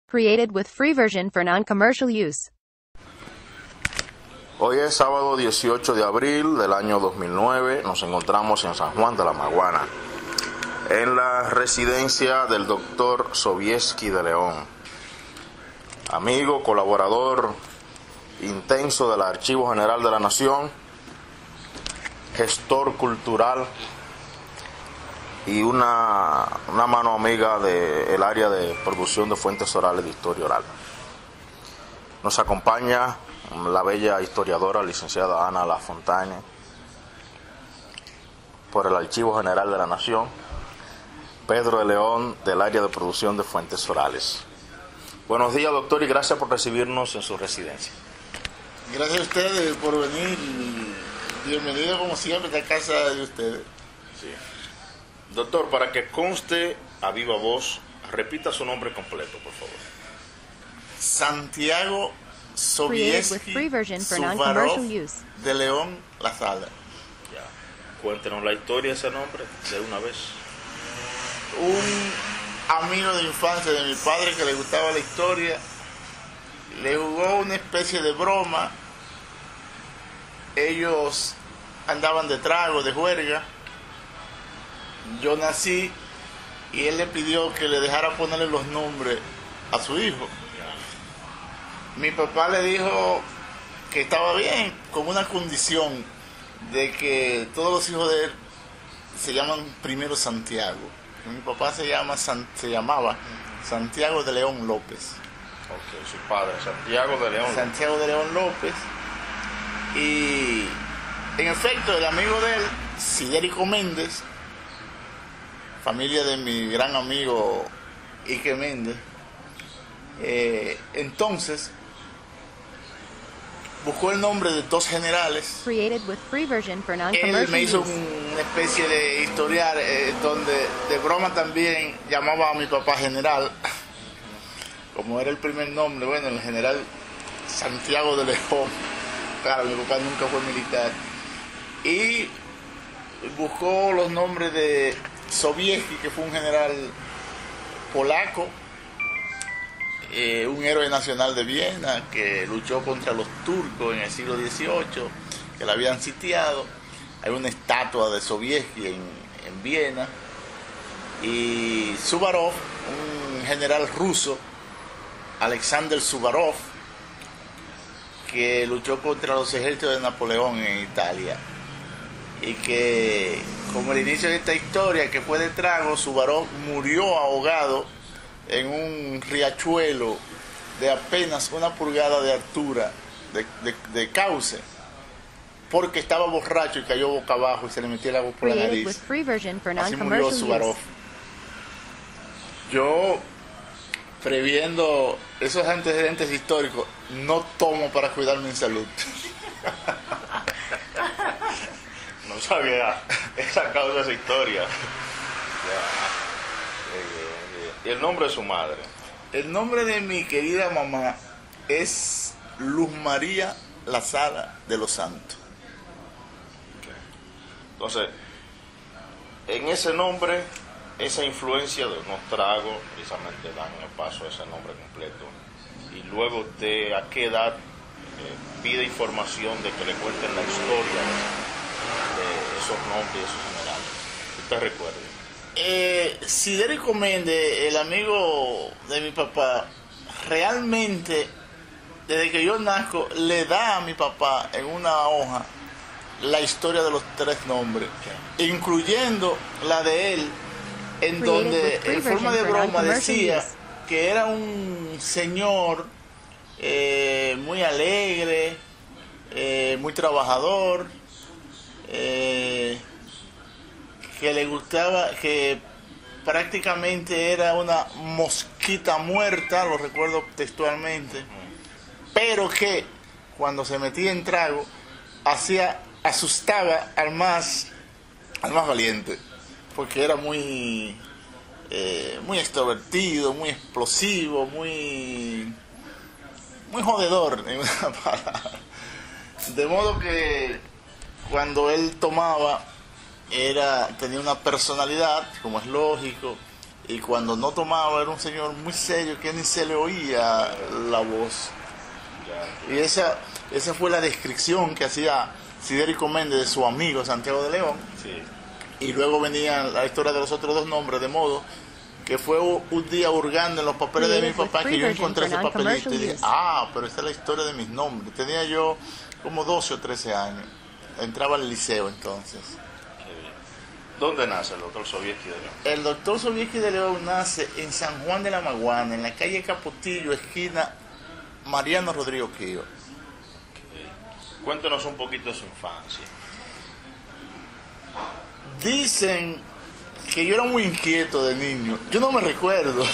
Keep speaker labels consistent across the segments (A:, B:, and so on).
A: Created with free version for non-commercial use.
B: Hoy es sábado 18 de abril del año 2009. Nos encontramos en San Juan de la Maguana, en la residencia del doctor Sobieski de León, amigo, colaborador intenso del Archivo General de la Nación, gestor cultural y una mano amiga del área de producción de fuentes orales de historia oral. Nos acompaña la bella historiadora licenciada Ana Lafontaine por el Archivo General de la Nación, Pedro de León del área de producción de fuentes orales. Buenos días, doctor, y gracias por recibirnos en su residencia.
C: Gracias a ustedes por venir. Bienvenido como siempre a la casa de ustedes.
B: Sí. Doctor, para que conste a viva voz, repita su nombre completo, por favor.
C: Santiago Sobieski Suvarov de León La Sala.
B: Ya. Cuéntenos la historia de ese nombre de una vez.
C: Un amigo de infancia de mi padre que le gustaba la historia, le jugó una especie de broma. Ellos andaban de trago, de juerga. Yo nací y él le pidió que le dejara ponerle los nombres a su hijo. Mi papá le dijo que estaba bien, con una condición de que todos los hijos de él se llaman primero Santiago. Mi papá se llamaba Santiago de León López.
B: Ok, su padre, Santiago de León.
C: Santiago de León López. Y en efecto, el amigo de él, Sidérico Méndez, familia de mi gran amigo Ike Méndez, entonces buscó el nombre de dos generales.
A: Created with free version for non-commercial
C: Él me hizo
A: use.
C: una especie de historial donde de broma también llamaba a mi papá general, como era el primer nombre. Bueno, el general Santiago de León. Claro, mi papá nunca fue militar. Y buscó los nombres de Sobieski, que fue un general polaco, un héroe nacional de Viena, que luchó contra los turcos en el siglo XVIII, que la habían sitiado. Hay una estatua de Sobieski en Viena. Y Suvarov, un general ruso, Alexander Suvarov, que luchó contra los ejércitos de Napoleón en Italia. Y que, como el inicio de esta historia, que fue de trago, Suvarov murió ahogado en un riachuelo de apenas una pulgada de altura de cauce, porque estaba borracho y cayó boca abajo y se le metió el agua por la
A: Created with
C: nariz.
A: free version for
C: Así murió
A: non-commercial
C: Suvarov.
A: use.
C: Yo, previendo esos antecedentes históricos, no tomo para cuidar mi salud.
B: No sabía esa causa, esa historia. ¿Y el nombre de su madre?
C: El nombre de mi querida mamá es Luz María La Sala de los Santos.
B: Entonces, en ese nombre, esa influencia de unos tragos, precisamente dan el paso a ese nombre completo. Y luego, ¿a qué edad pide información de que le cuenten la historia de esos nombres y esos generales? ¿Usted recuerda?
C: Sidérico Méndez, el amigo de mi papá, realmente, desde que yo nazco, le da a mi papá en una hoja la historia de los tres nombres, incluyendo la de él, en donde en forma de broma decía que era un señor muy alegre, muy trabajador, que le gustaba, que prácticamente era una mosquita muerta, lo recuerdo textualmente, pero que cuando se metía en trago asustaba al más valiente, porque era muy extrovertido, muy explosivo, muy jodedor, en una palabra. De modo que cuando él tomaba tenía una personalidad, como es lógico, y cuando no tomaba era un señor muy serio que ni se le oía la voz.
B: Ya.
C: Y esa fue la descripción que hacía Sidérico Méndez de su amigo Santiago de León.
B: Sí.
C: Y luego venía la historia de los otros dos nombres, de modo que fue un día hurgando en los papeles de mi papá que yo encontré ese papelito y dije, pero esta es la historia de mis nombres. Tenía yo como 12 o 13 años. Entraba al liceo entonces.
B: Qué bien. ¿Dónde nace el doctor Sobieski de León?
C: El doctor Sobieski de León nace en San Juan de la Maguana, en la calle Capotillo, esquina Mariano Rodrigo Quío.
B: Cuéntenos un poquito de su infancia.
C: Dicen que yo era muy inquieto de niño. Yo no me recuerdo.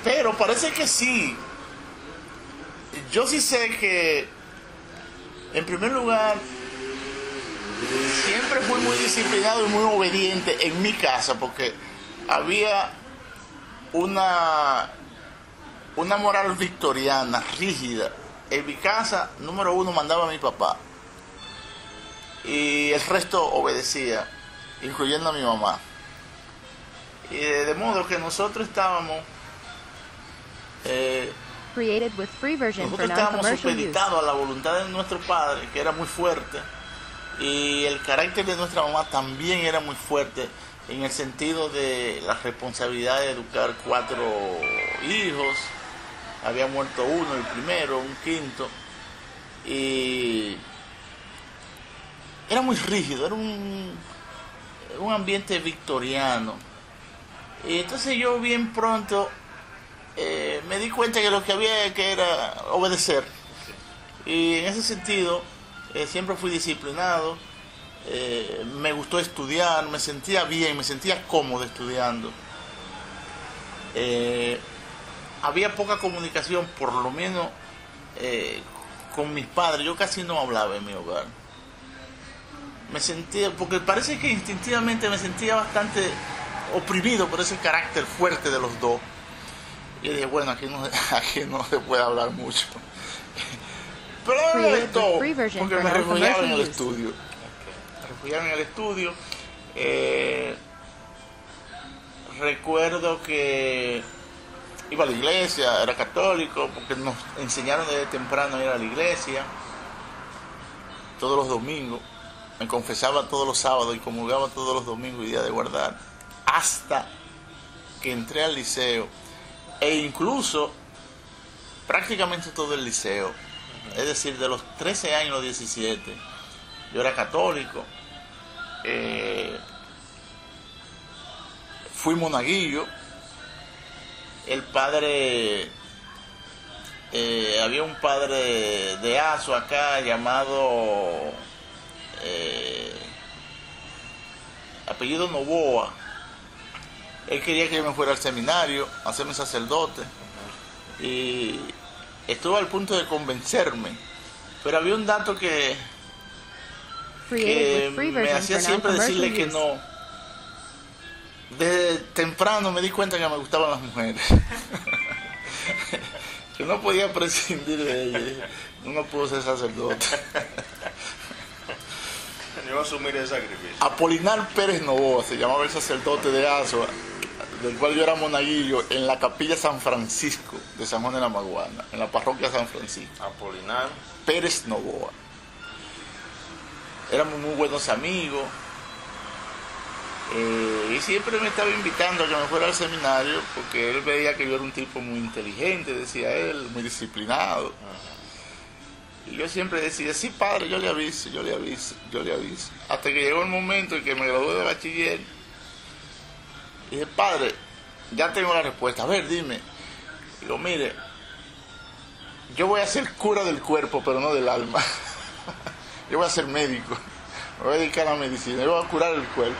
C: Pero parece que sí. Yo sí sé que, en primer lugar, siempre fui muy disciplinado y muy obediente en mi casa, porque había una moral victoriana, rígida. En mi casa, número uno, mandaba a mi papá. Y el resto obedecía, incluyendo a mi mamá. Y de modo que nosotros estábamos
A: Created with free version for non-commercial use.
C: supeditados a la voluntad de nuestro padre, que era muy fuerte, y el carácter de nuestra mamá también era muy fuerte, en el sentido de la responsabilidad de educar 4 hijos. Había muerto uno, el primero, un quinto, y era muy rígido, era un ambiente victoriano. Y entonces yo bien pronto me di cuenta que lo que había que era obedecer. Y en ese sentido siempre fui disciplinado, me gustó estudiar, me sentía bien, me sentía cómodo estudiando. Había poca comunicación, por lo menos con mis padres. Yo casi no hablaba en mi hogar. Me sentía, porque parece que instintivamente me sentía bastante oprimido por ese carácter fuerte de los dos. Y dije, bueno, aquí no se puede hablar mucho. Pero no me molestó, porque me refugiaba en el estudio. Me refugiaba en el estudio. Recuerdo que iba a la iglesia, era católico, porque nos enseñaron desde temprano a ir a la iglesia todos los domingos. Me confesaba todos los sábados y comulgaba todos los domingos y día de guardar, hasta que entré al liceo, e incluso prácticamente todo el liceo, es decir, de los 13 años a los 17, yo era católico, fui monaguillo. El padre, había un padre de Azo acá llamado apellido Novoa. Él quería que yo me fuera al seminario a hacerme sacerdote, y estuvo al punto de convencerme, pero había un dato que me hacía siempre decirle que no. Desde temprano me di cuenta que me gustaban las mujeres. Que no podía prescindir de ellas. No pudo ser sacerdote.
B: No iba a asumir el sacrificio.
C: Apolinar Pérez Novoa se llamaba el sacerdote de Azua, del cual yo era monaguillo, en la capilla San Francisco de San Juan de la Maguana, en la parroquia San Francisco.
B: Apolinar
C: Pérez Novoa. Éramos muy buenos amigos. Y siempre me estaba invitando a que me fuera al seminario, porque él veía que yo era un tipo muy inteligente, decía él, muy disciplinado. Y yo siempre decía, sí, padre, yo le aviso. Hasta que llegó el momento en que me gradué de bachiller. Y dije, padre, ya tengo la respuesta. A ver, dime. Digo, mire, yo voy a ser cura del cuerpo, pero no del alma. Yo voy a ser médico. Me voy a dedicar a la medicina. Yo voy a curar el cuerpo.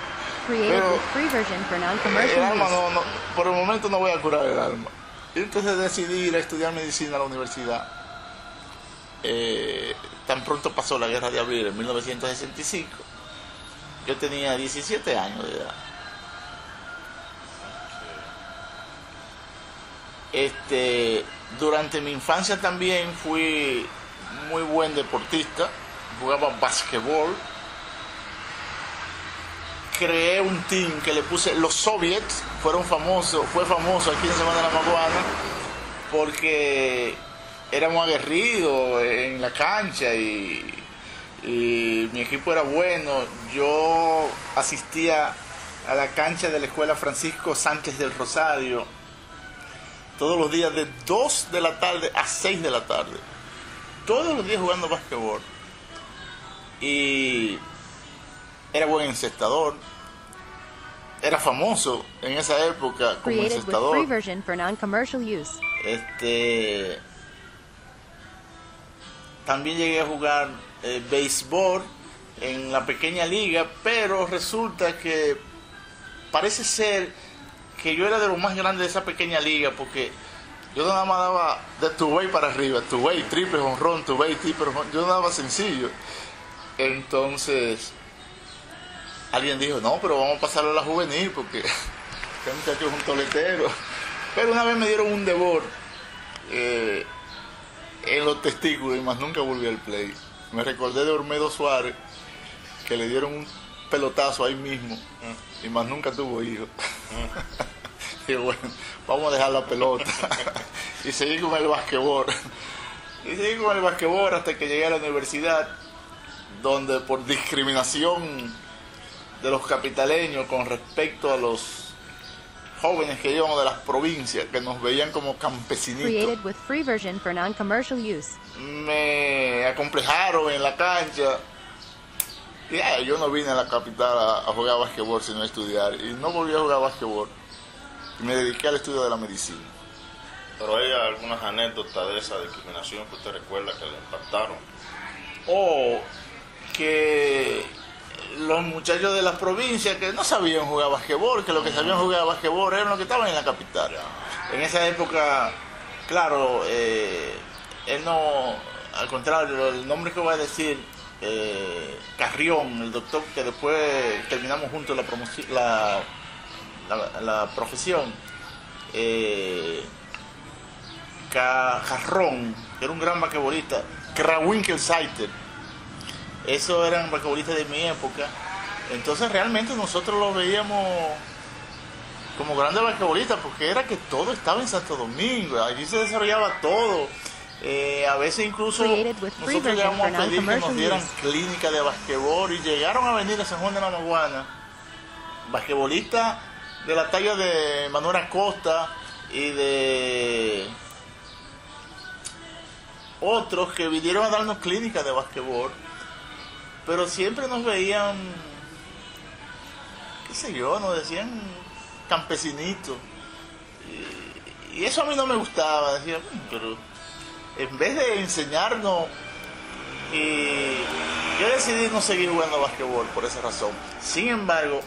C: Pero el alma no, por el momento no voy a curar el alma. Y entonces decidí ir a estudiar medicina a la universidad. Tan pronto pasó la guerra de abril en 1965. Yo tenía 17 años de edad. Durante mi infancia también fui muy buen deportista. Jugaba basquetbol, creé un team que le puse los Soviets. Fue famoso aquí en Semana de la Maguana porque éramos aguerridos en la cancha y mi equipo era bueno. Yo asistía a la cancha de la escuela Francisco Sánchez del Rosario todos los días de 2 de la tarde a 6 de la tarde. Todos los días jugando básquetbol. Y era buen encestador. Era famoso en esa época como
A: Created with
C: encestador.
A: free version for non-commercial use.
C: También llegué a jugar béisbol en la pequeña liga, pero resulta que parece ser que yo era de los más grandes de esa pequeña liga, porque yo nada más daba de two-way para arriba, two-way, triple, jonrón, two-way, triple, jonrón. Yo daba sencillo. Entonces alguien dijo, no, pero vamos a pasarlo a la juvenil porque este muchacho es un toletero. Pero una vez me dieron un debor en los testículos y más nunca volví al play. Me recordé de Olmedo Suárez, que le dieron un pelotazo ahí mismo y más nunca tuvo hijos. Y bueno, vamos a dejar la pelota y seguir con el basquetbol. Y seguí con el basquetbol hasta que llegué a la universidad, donde por discriminación de los capitaleños con respecto a los jóvenes que íbamos de las provincias, que nos veían como campesinitos,
A: Created with free version for non-commercial use.
C: me acomplejaron en la cancha. Y yo no vine a la capital a jugar basquetbol sino a estudiar, y no volví a jugar basquetbol y me dediqué al estudio de la medicina.
B: Pero hay algunas anécdotas de esa discriminación que usted recuerda que le impactaron.
C: O que los muchachos de las provincias que no sabían jugar basquetbol, que los que sabían jugar basquetbol eran los que estaban en la capital. En esa época, claro, él no, al contrario, el nombre que voy a decir, Carrión, el doctor que después terminamos juntos la profesión, Carrón, que era un gran basquetbolista, Krawinkel Saiter, esos eran basquetbolistas de mi época. Entonces realmente nosotros los veíamos como grandes basquetbolistas, porque era que todo estaba en Santo Domingo, allí se desarrollaba todo. A veces incluso nosotros llegamos a pedir que nos dieran clínica de basquetbol, y llegaron a venir a San Juan de la Maguana basquetbolistas de la talla de Manuel Acosta y de otros que vinieron a darnos clínica de basquetbol, pero siempre nos veían, qué sé yo, nos decían campesinitos, y eso a mí no me gustaba. Decía, pero en vez de enseñarnos, y yo decidí no seguir jugando basquetbol por esa razón. Sin embargo,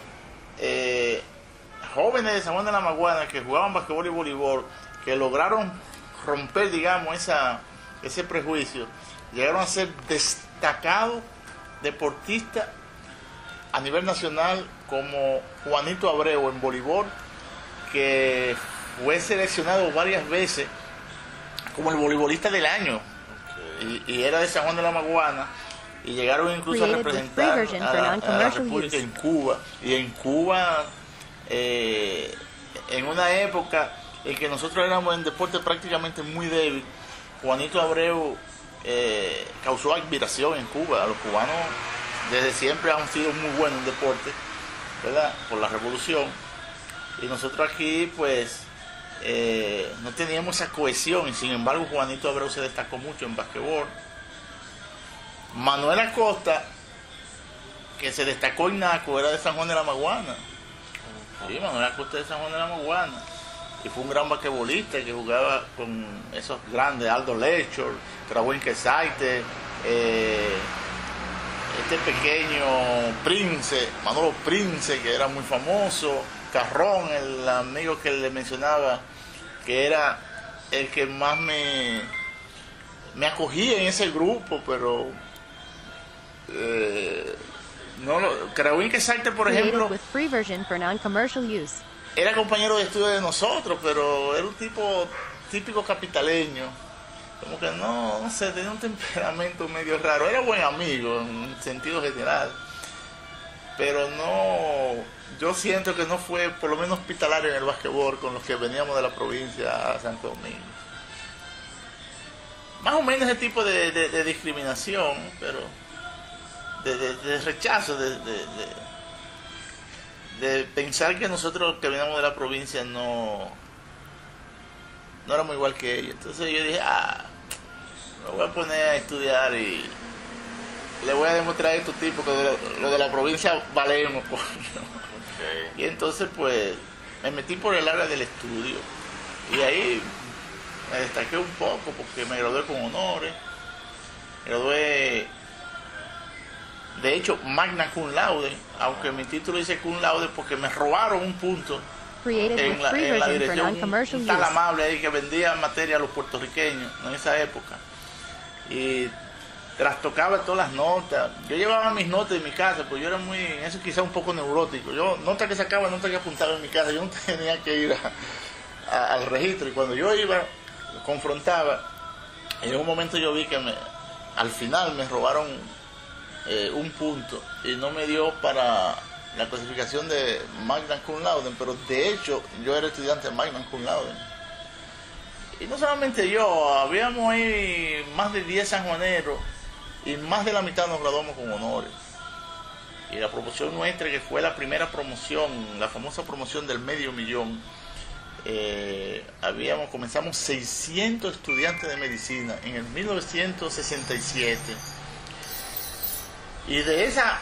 C: jóvenes de San Juan de la Maguana que jugaban basquetbol y voleibol, que lograron romper, digamos, ese prejuicio, llegaron a ser destacados deportistas a nivel nacional, como Juanito Abreu en voleibol, que fue seleccionado varias veces como el voleibolista del año, y era de San Juan de la Maguana, y llegaron incluso a representar a la República en Cuba. Y en Cuba, en una época en que nosotros éramos en deporte prácticamente muy débil, Juanito Abreu causó admiración en Cuba. Los cubanos desde siempre han sido muy buenos en deporte, ¿verdad?, por la revolución. Y nosotros aquí pues no teníamos esa cohesión, y sin embargo Juanito Abreu se destacó mucho en basquetbol. Manuel Acosta, que se destacó en Naco, era de San Juan de la Maguana. Sí, Manuel Acosta de San Juan de la Maguana, y fue un gran basquetbolista que jugaba con esos grandes, Aldo Lechor, Krawinkel Saiter, este pequeño Prince, Manolo Prince, que era muy famoso, Carrón, el amigo que le mencionaba, que era el que más me acogía en ese grupo, pero Krawinkel Saiter, por ejemplo,
A: With free version for non-commercial use.
C: era compañero de estudio de nosotros, pero era un tipo típico capitaleño, como que no sé, tenía un temperamento medio raro. Era buen amigo en sentido general, pero no, yo siento que no fue por lo menos hospitalario en el basquetbol con los que veníamos de la provincia a Santo Domingo. Más o menos ese tipo de discriminación, pero de rechazo, de pensar que nosotros que veníamos de la provincia no éramos igual que ellos. Entonces yo dije, me voy a poner a estudiar y le voy a demostrar a estos tipos que lo de la provincia valemos.
B: Okay.
C: Y entonces pues me metí por el área del estudio y ahí me destaqué un poco porque me gradué con honores. Me gradué, de hecho, magna cum laude, aunque mi título dice cum laude porque me robaron un punto
A: Created with
C: en la
A: free version for
C: dirección,
A: non-commercial
C: un tal
A: use.
C: amable ahí que vendía materia a los puertorriqueños en esa época. Y trastocaba todas las notas. Yo llevaba mis notas en mi casa, pues yo era muy, eso quizá un poco neurótico. Yo, nota que sacaba, nota que apuntaba en mi casa, yo no tenía que ir al registro. Y cuando yo iba, confrontaba, en un momento yo vi que al final me robaron un punto y no me dio para la clasificación de magna cum laude, pero de hecho yo era estudiante de magna cum laude. Y no solamente yo, habíamos ahí más de 10 sanjuaneros y más de la mitad nos graduamos con honores. Y la promoción nuestra, que fue la primera promoción, la famosa promoción del $500,000, comenzamos 600 estudiantes de medicina en el 1967. Y de esa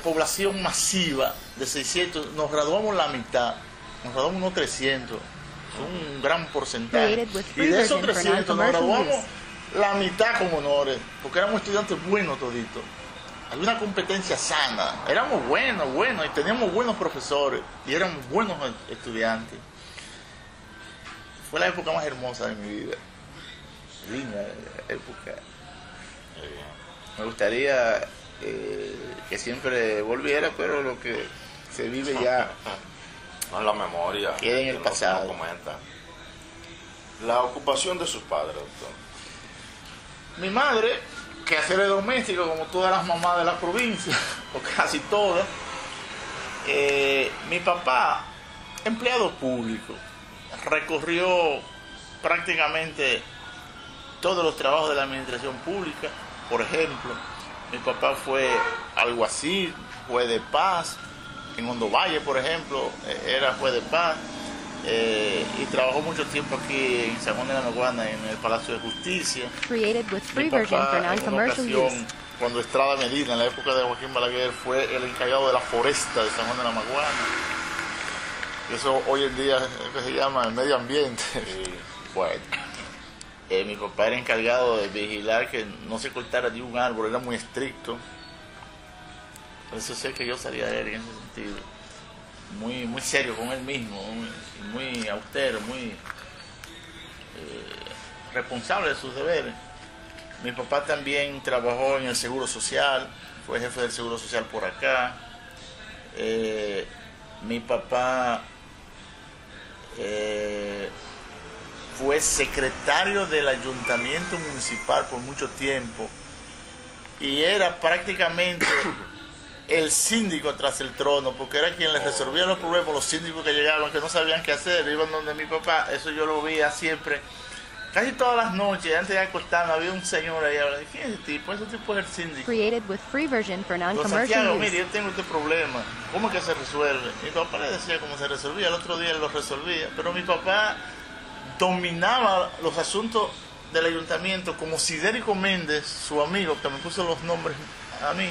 C: población masiva de 600, nos graduamos la mitad, nos graduamos unos 300. Un gran porcentaje. Y de esos 300 nos graduamos la mitad con honores, porque éramos estudiantes buenos toditos. Había una competencia sana, éramos buenos, y teníamos buenos profesores, y éramos buenos estudiantes. Fue la época más hermosa de mi vida. Linda época. Me gustaría que siempre volviera, pero lo que se vive ya
B: no es la memoria.
C: Queda en el pasado.
B: Comenta. La ocupación de sus padres, doctor.
C: Mi madre, quehaceres domésticos como todas las mamás de la provincia, o casi todas. Mi papá, empleado público, recorrió prácticamente todos los trabajos de la administración pública. Por ejemplo, mi papá fue alguacil, juez de paz. En Hondo Valle, por ejemplo, era juez de paz, y trabajó mucho tiempo aquí en San Juan de la Maguana, en el Palacio de Justicia.
A: Created with free
C: Mi
A: version
C: papá,
A: for
C: en una
A: non-commercial
C: ocasión,
A: use.
C: cuando Estrada Medina, en la época de Joaquín Balaguer, fue el encargado de la foresta de San Juan de la Maguana. Eso hoy en día es lo que se llama el medio ambiente. Bueno, mi papá era encargado de vigilar que no se cortara ni un árbol, era muy estricto. Por eso sé que yo salía de él en ese sentido. Muy, muy serio con él mismo, muy austero, muy responsable de sus deberes. Mi papá también trabajó en el Seguro Social, fue jefe del Seguro Social por acá. Mi papá fue secretario del Ayuntamiento Municipal por mucho tiempo y era prácticamente el síndico tras el trono, porque era quien les resolvía los problemas, los síndicos que llegaban, que no sabían qué hacer, iban donde mi papá. Eso yo lo veía siempre, casi todas las noches, antes de acostarme, había un señor ahí hablando. ¿Quién es ese tipo? Ese tipo es el síndico.
A: Created with free version for
C: Don
A: non-commercial
C: Santiago,
A: use.
C: mire, yo tengo este problema, ¿cómo es que se resuelve? Mi papá le decía cómo se resolvía, el otro día él lo resolvía, pero mi papá dominaba los asuntos del ayuntamiento, como Sidérico Méndez, su amigo, que me puso los nombres a mí,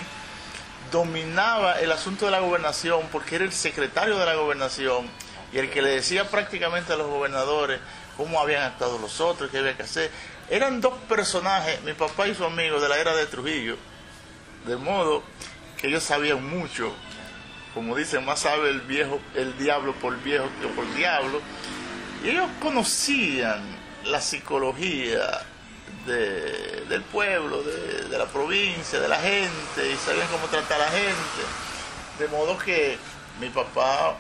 C: dominaba el asunto de la gobernación, porque era el secretario de la gobernación y el que le decía prácticamente a los gobernadores cómo habían actuado los otros, qué había que hacer. Eran dos personajes, mi papá y su amigo, de la era de Trujillo, de modo que ellos sabían mucho. Como dicen, más sabe el diablo por viejo que por diablo. Y ellos conocían la psicología del pueblo, de la provincia, de la gente, y sabían cómo tratar a la gente. De modo que mi papá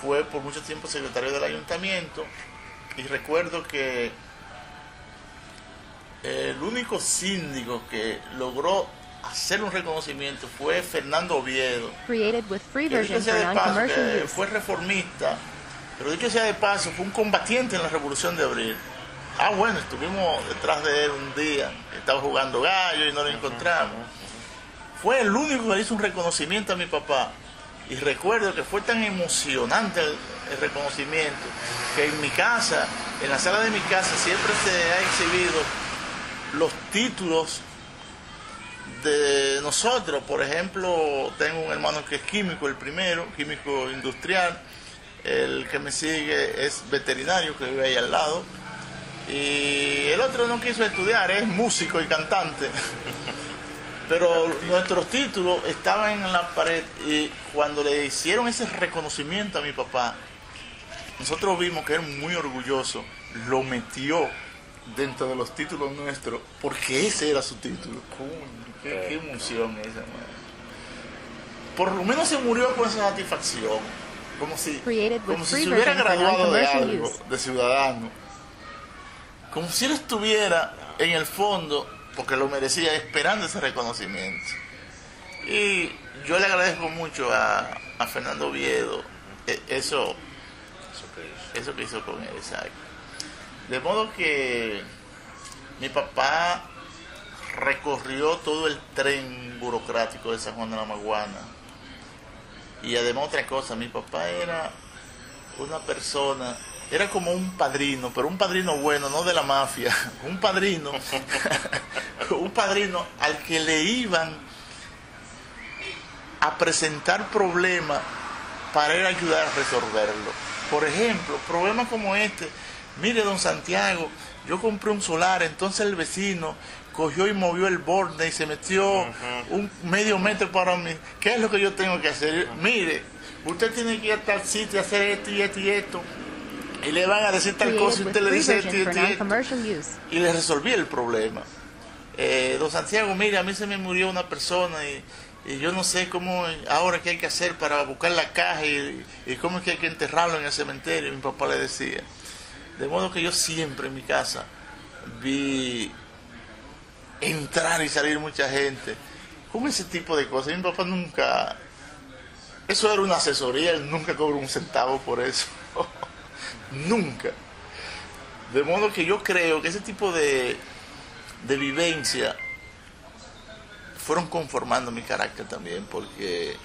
C: fue por mucho tiempo secretario del ayuntamiento, y recuerdo que el único síndico que logró hacer un reconocimiento fue Fernando Oviedo.
A: Created with free
C: Que dicho
A: version
C: sea
A: for
C: de paso,
A: non-commercial
C: que
A: use.
C: fue reformista, pero dicho sea de paso, fue un combatiente en la Revolución de Abril. Ah, bueno, estuvimos detrás de él un día, estaba jugando gallo y no lo encontramos. Fue el único que le hizo un reconocimiento a mi papá. Y recuerdo que fue tan emocionante el reconocimiento que en mi casa, en la sala de mi casa, siempre se ha exhibido los títulos de nosotros. Por ejemplo, tengo un hermano que es químico, el primero, químico industrial. El que me sigue es veterinario, que vive ahí al lado. Y el otro no quiso estudiar, es músico y cantante. Pero nuestros títulos estaban en la pared y cuando le hicieron ese reconocimiento a mi papá, nosotros vimos que era muy orgulloso, lo metió dentro de los títulos nuestros, porque ese era su título. Qué emoción esa, man. Por lo menos se murió con esa satisfacción, como si se hubiera graduado de algo, de ciudadano, como si él estuviera en el fondo, porque lo merecía, esperando ese reconocimiento. Y yo le agradezco mucho a Fernando Oviedo eso que hizo con él, exacto. De modo que mi papá recorrió todo el tren burocrático de San Juan de la Maguana. Y además otra cosa, mi papá era una persona, era como un padrino, pero un padrino bueno, no de la mafia, un padrino al que le iban a presentar problemas para él ayudar a resolverlo. Por ejemplo, problemas como este: mire, don Santiago, yo compré un solar, entonces el vecino cogió y movió el borde y se metió un medio metro para mí. ¿Qué es lo que yo tengo que hacer? Mire, usted tiene que ir a tal sitio a hacer esto y esto y esto. Y le van a decir tal cosa y usted le dice esto y esto y esto. Y le resolví el problema. Don Santiago, mire, a mí se me murió una persona y yo no sé cómo ahora qué hay que hacer para buscar la caja y cómo es que hay que enterrarlo en el cementerio. Mi papá le decía. De modo que yo siempre en mi casa vi entrar y salir mucha gente con ese tipo de cosas. Mi papá nunca, eso era una asesoría, él nunca cobró un centavo por eso. Nunca. De modo que yo creo que ese tipo de vivencia fueron conformando mi carácter también, porque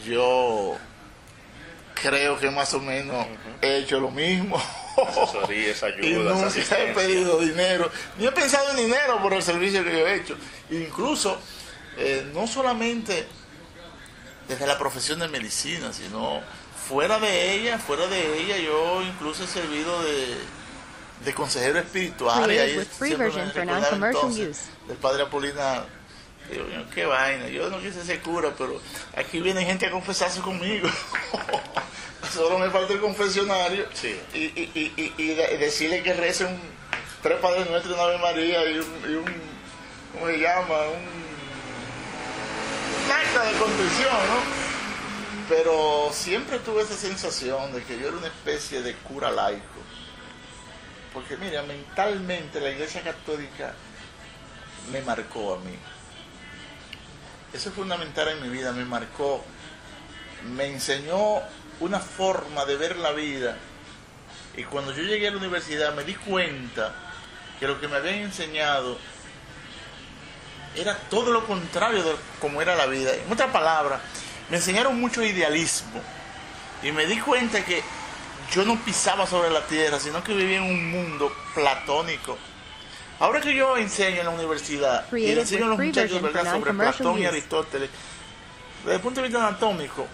C: yo creo que más o menos he hecho lo mismo.
B: Asesorías, ayudas,
C: y nunca
B: asistencia.
C: he pedido dinero, ni he pensado en dinero por el servicio que yo he hecho. Incluso, no solamente desde la profesión de medicina, sino fuera de ella, yo incluso he servido de consejero espiritual. Y ahí siempre me recordaba entonces del padre Apolinar. Digo, qué vaina, yo no quise ser cura, pero aquí viene gente a confesarse conmigo. Solo me falta el confesionario.
B: Sí.
C: Y decirle que recen 3 Padres Nuestros, una Ave María y un ¿cómo se llama? Un acta de contrición, ¿no? Pero siempre tuve esa sensación de que yo era una especie de cura laico. Porque mira, mentalmente la Iglesia Católica me marcó a mí. Eso es fundamental en mi vida, me marcó, me enseñó una forma de ver la vida. Y cuando yo llegué a la universidad me di cuenta que lo que me habían enseñado era todo lo contrario de cómo era la vida. En otras palabras, me enseñaron mucho idealismo. Y me di cuenta que yo no pisaba sobre la tierra, sino que vivía en un mundo platónico. Ahora que yo enseño en la universidad y le enseño a los muchachos, ¿verdad?, sobre Platón y Aristóteles, desde el punto de vista anatómico,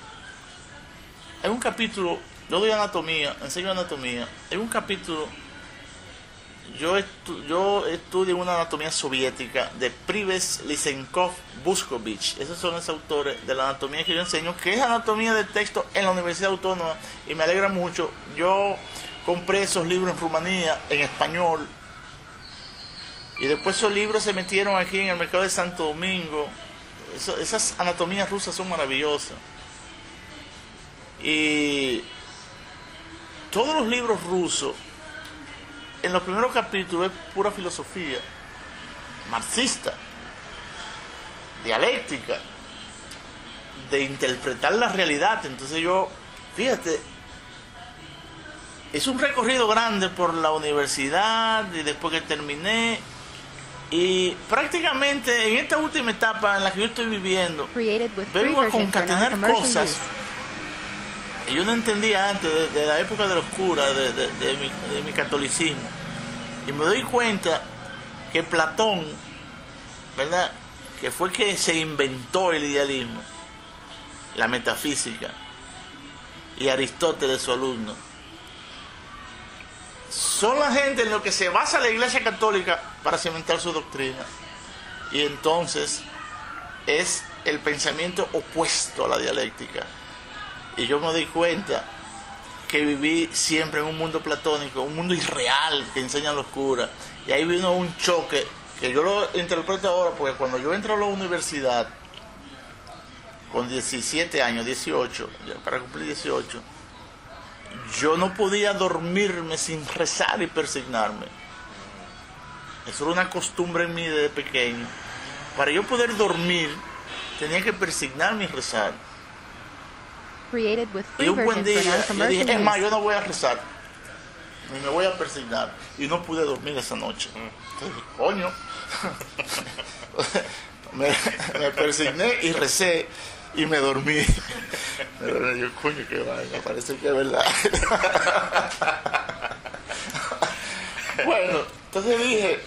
C: hay un capítulo, yo doy anatomía, enseño anatomía, hay un capítulo, yo estudio una anatomía soviética de Prives, Lysenkov, Buskovich. Esos son los autores de la anatomía que yo enseño, que es anatomía de texto en la Universidad Autónoma, y me alegra mucho. Yo compré esos libros en Rumanía, en español, y después esos libros se metieron aquí en el mercado de Santo Domingo. Esas anatomías rusas son maravillosas. Y todos los libros rusos, en los primeros capítulos es pura filosofía marxista. dialéctica, de interpretar la realidad. Entonces yo, fíjate, es un recorrido grande por la universidad y después que terminé, y prácticamente en esta última etapa en la que yo estoy viviendo,
A: Created with free
C: vengo a
A: version for
C: concatenar
A: non-commercial
C: cosas
A: use.
C: que yo no entendía antes de la época de los curas, de mi catolicismo. Y me doy cuenta que Platón, ¿verdad?, que fue que se inventó el idealismo, la metafísica, y Aristóteles, su alumno, son la gente en lo que se basa la Iglesia Católica para cimentar su doctrina. Y entonces es el pensamiento opuesto a la dialéctica. Y yo me doy cuenta que viví siempre en un mundo platónico, un mundo irreal que enseñan los curas. Y ahí vino un choque que yo lo interpreto ahora, porque cuando yo entro a la universidad con 17 años, 18, ya para cumplir 18, yo no podía dormirme sin rezar y persignarme. Eso era una costumbre en mí desde pequeño. Para yo poder dormir, tenía que persignarme y rezar.
A: Created with
C: Y
A: free
C: un buen
A: version for
C: día, yo dije, es
A: non-commercial
C: más,
A: use.
C: yo no voy a rezar, ni me voy a persignar. Y no pude dormir esa noche. Entonces, coño, me persigné y recé y me dormí. Pero yo, coño, qué vaina, parece que es verdad. Bueno, entonces dije,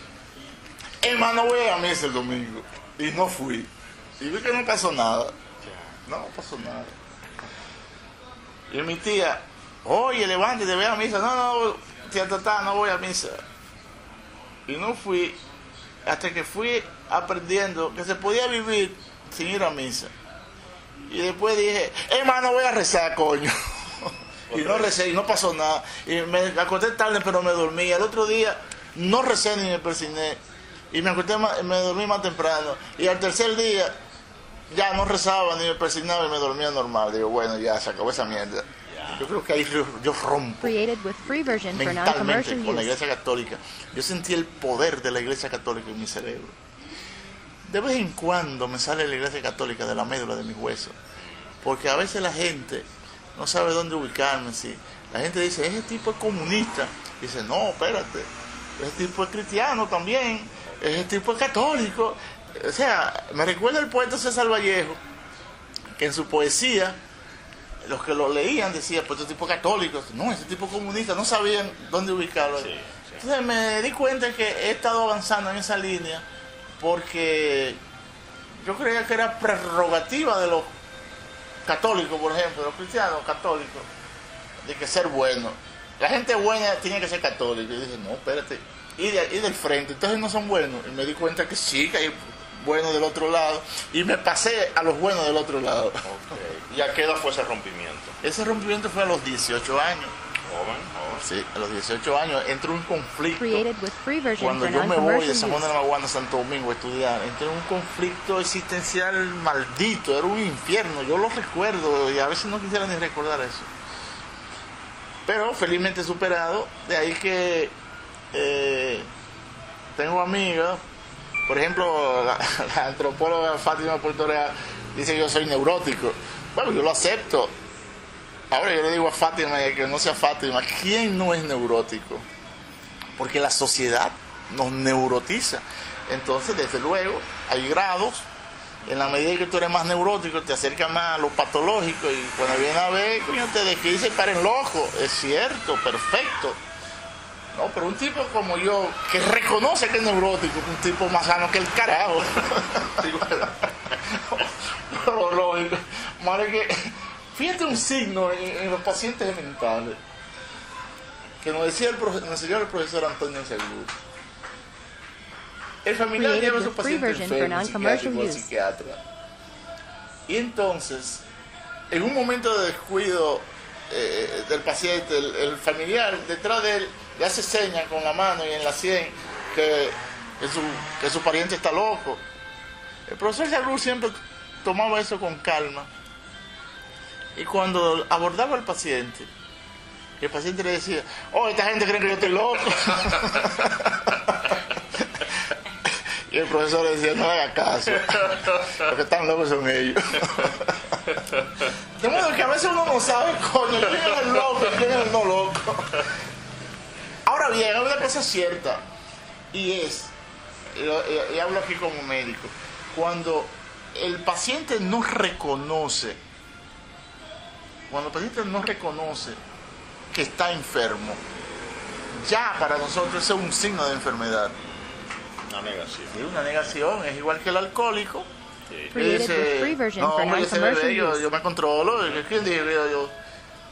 C: hermano, voy a misa el domingo. Y no fui. Y vi que no pasó nada. No pasó nada. Y mi tía, oye, levántate, ve a misa. No, tía Tata, no voy a misa. Y no fui hasta que fui aprendiendo que se podía vivir sin ir a misa. Y después dije, hermano, voy a rezar, coño. Y no recé y no pasó nada. Y me acosté tarde, pero me dormí. Y al otro día no recé ni me persigné. Y me dormí más temprano. Y al tercer día ya no rezaba ni me persignaba y me dormía normal. Digo, bueno, ya se acabó esa mierda. Yo creo que ahí yo rompo
A: Created with free version for
C: mentalmente
A: non-commercial
C: con la
A: use.
C: Iglesia Católica. Yo sentí el poder de la Iglesia Católica en mi cerebro. De vez en cuando me sale la Iglesia Católica de la médula de mis huesos, porque a veces la gente no sabe dónde ubicarme. Si la gente dice, ese tipo es comunista, dice, no, espérate, ese tipo es cristiano también, ese tipo es católico. O sea, me recuerda el poeta César Vallejo, que en su poesía los que lo leían decían, pues este tipo es católico, no, ese tipo es comunista, no sabían dónde ubicarlo.
B: Sí.
C: Entonces me di cuenta que he estado avanzando en esa línea, porque yo creía que era prerrogativa de los católicos, por ejemplo, de los cristianos católicos, de que ser bueno. La gente buena tiene que ser católica. Y dije, no, espérate, y del frente, entonces no son buenos. Y me di cuenta que sí, que hay buenos del otro lado, y me pasé a los buenos del otro lado.
B: Okay. ¿Y a qué edad fue ese rompimiento?
C: Ese rompimiento fue a los 18 años.
B: Joven.
C: Sí, a los 18 años entró un conflicto.
A: Created with free version
C: Cuando
A: for
C: yo me voy de San
A: non-commercial
C: Juan de
A: use.
C: la Maguana a Santo Domingo a estudiar, entré en un conflicto existencial maldito, era un infierno, yo lo recuerdo y a veces no quisiera ni recordar eso. Pero felizmente superado, de ahí que tengo amigas, por ejemplo, la antropóloga Fátima Puerto Real dice que yo soy neurótico. Bueno, yo lo acepto. Ahora yo le digo a Fátima y a que no sea Fátima, ¿quién no es neurótico? Porque la sociedad nos neurotiza. Entonces, desde luego, hay grados. En la medida que tú eres más neurótico, te acercas más a lo patológico. Y cuando viene a ver, coño, te desquicia y paren loco. Es cierto, perfecto. No, pero un tipo como yo, que reconoce que es neurótico, un tipo más sano que el carajo. Pero lógico. Madre que... Fíjate un signo en los pacientes mentales que nos decía nos enseñó el profesor Antonio Seguro. El familiar
A: Created
C: lleva a su
A: with free
C: paciente
A: version for
C: enfermo,
A: non-commercial
C: psiquiátrico al
A: use.
C: psiquiatra. Y entonces, en un momento de descuido del paciente, el familiar detrás de él le hace señas con la mano y en la sien que su pariente está loco. El profesor Seguro siempre tomaba eso con calma. Y cuando abordaba al paciente, el paciente le decía, oh, esta gente cree que yo estoy loco. Y Y el profesor le decía, no haga caso, porque tan locos son ellos. De modo que a veces uno no sabe, coño, quién es el loco y quién es el no loco. Ahora bien, hay una cosa cierta, y hablo aquí como médico, cuando el paciente no reconoce, que está enfermo, ya para nosotros eso es un signo de enfermedad.
B: Una negación.
C: Sí, una negación, es igual que el alcohólico.
B: Sí.
A: Created with free version
C: no,
A: for
C: hombre, yo sé
A: non-commercial
C: beber,
A: use.
C: yo me controlo. ¿Quién dijo?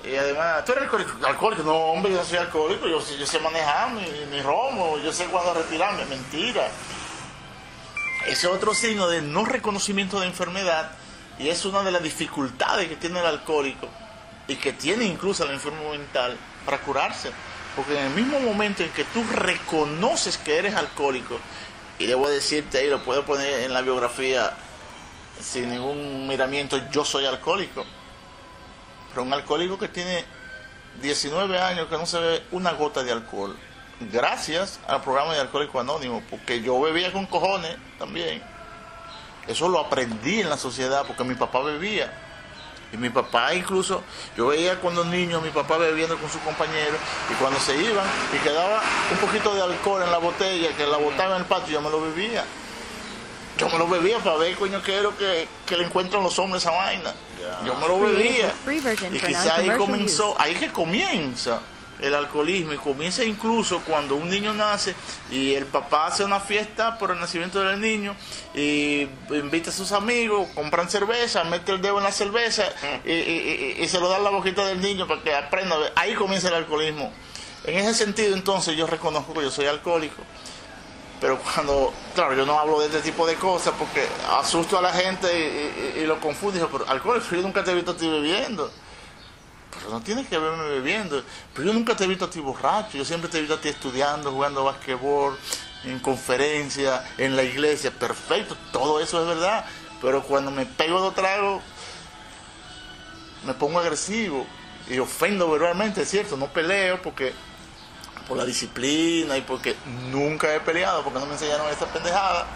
C: Y además, ¿tú eres alcohólico? No, hombre, yo no soy alcohólico, yo sé manejar mi romo, yo sé cuándo retirarme. Mentira. Ese es otro signo de no reconocimiento de enfermedad, y es una de las dificultades que tiene el alcohólico y que tiene incluso el enfermo mental para curarse. Porque en el mismo momento en que tú reconoces que eres alcohólico, y debo decirte ahí, lo puedo poner en la biografía sin ningún miramiento, yo soy alcohólico. Pero un alcohólico que tiene 19 años que no se bebe una gota de alcohol, gracias al programa de Alcohólicos Anónimos, porque yo bebía con cojones también. Eso lo aprendí en la sociedad porque mi papá bebía. Y mi papá incluso, yo veía cuando niño mi papá bebiendo con sus compañeros, y cuando se iban y quedaba un poquito de alcohol en la botella, que la botaba en el patio, yo me lo bebía. Yo me lo bebía para ver, coño, qué es lo que le encuentran los hombres a esa vaina.
B: Ya.
C: Yo me lo
A: Created
C: bebía.
A: with free version
C: Y
A: for
C: quizá ahí
A: non-commercial
C: comenzó,
A: use.
C: ahí que comienza el alcoholismo, y comienza incluso cuando un niño nace y el papá hace una fiesta por el nacimiento del niño y invita a sus amigos, compran cerveza, mete el dedo en la cerveza y se lo da en la boquita del niño para que aprenda a ver. Ahí comienza el alcoholismo. En ese sentido, entonces, yo reconozco que yo soy alcohólico. Pero cuando, claro, yo no hablo de este tipo de cosas porque asusto a la gente y lo confundo. Digo, pero alcohólico, yo nunca te he visto a ti bebiendo. Pero no tienes que verme bebiendo. Pero yo nunca te he visto a ti borracho. Yo siempre te he visto a ti estudiando, jugando basquetbol, en conferencias, en la iglesia. Perfecto, todo eso es verdad. Pero cuando me pego de trago, me pongo agresivo y ofendo verbalmente, es cierto. No peleo porque por la disciplina y porque nunca he peleado, porque no me enseñaron esta pendejada.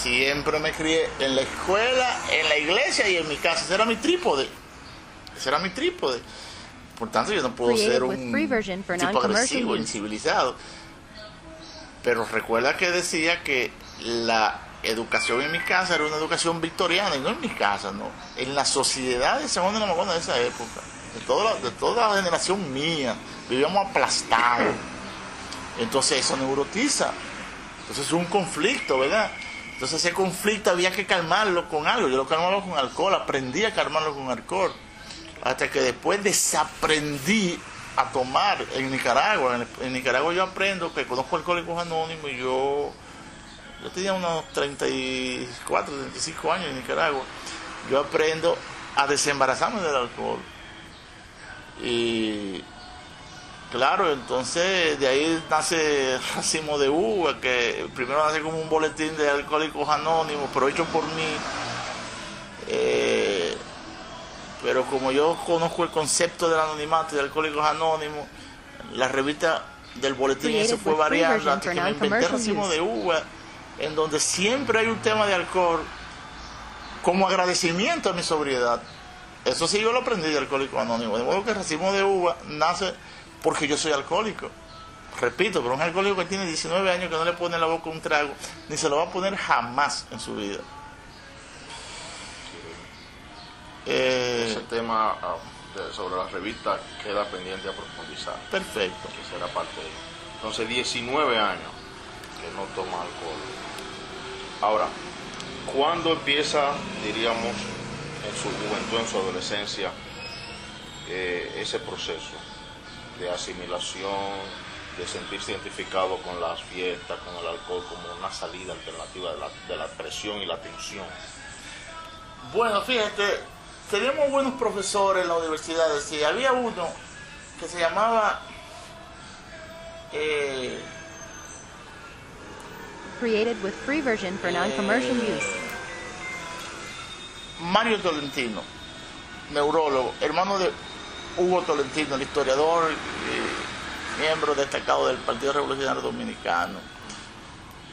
C: Siempre me crié en la escuela, en la iglesia y en mi casa. Ese era mi trípode. Por tanto, yo no puedo
A: Created
C: ser
A: with
C: un
A: free version for
C: tipo
A: non-commercial
C: agresivo,
A: use.
C: incivilizado. Pero recuerda que decía que la educación en mi casa era una educación victoriana, y no en mi casa, no. En la sociedad de San Juan de la Maguana de esa época, de toda la generación mía, vivíamos aplastados. Entonces eso neurotiza. Entonces es un conflicto, ¿verdad? Entonces ese conflicto había que calmarlo con algo. Yo lo calmaba con alcohol, aprendí a calmarlo con alcohol. Hasta que después desaprendí a tomar en Nicaragua. En Nicaragua yo aprendo que conozco Alcohólicos Anónimos y yo tenía unos 34, 35 años en Nicaragua. Yo aprendo a desembarazarme del alcohol. Y claro, entonces de ahí nace Racimo de Uva, que primero nace como un boletín de Alcohólicos Anónimos, pero hecho por mí. Pero como yo conozco el concepto del anonimato y de Alcohólicos Anónimos, la revista del boletín ese fue variando hasta que me inventé Racimo de Uva, en donde siempre hay un tema de alcohol como agradecimiento a mi sobriedad. Eso sí yo lo aprendí de Alcohólicos Anónimos. De modo que Racimo de Uva nace porque yo soy alcohólico. Repito, pero un alcohólico que tiene 19 años que no le pone en la boca un trago, ni se lo va a poner jamás en su vida.
B: Ese tema sobre la revista queda pendiente a profundizar.
C: Perfecto.
B: Que será parte de ello. Entonces, 19 años que no toma alcohol. Ahora, ¿cuándo empieza, diríamos, en su juventud, en su adolescencia, ese proceso de asimilación, de sentirse identificado con las fiestas, con el alcohol, como una salida alternativa de la presión y la tensión?
C: Bueno, fíjate, teníamos buenos profesores en la universidad. Sí, había uno que se llamaba
A: Created with free version for non-commercial use.
C: Mario Tolentino, neurólogo, hermano de Hugo Tolentino, el historiador y miembro destacado del Partido Revolucionario Dominicano.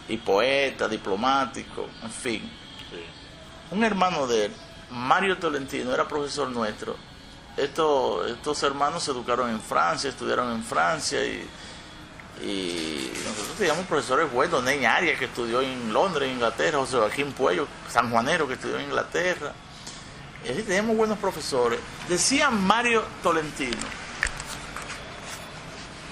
C: y poeta, diplomático, en fin.
B: Sí.
C: Un hermano de él, Mario Tolentino, era profesor nuestro. Estos hermanos se educaron en Francia, estudiaron en Francia y nosotros teníamos profesores buenos. Ney Arias, que estudió en Londres, en Inglaterra, José Joaquín Puello, sanjuanero, que estudió en Inglaterra. Y así teníamos buenos profesores. Decía Mario Tolentino,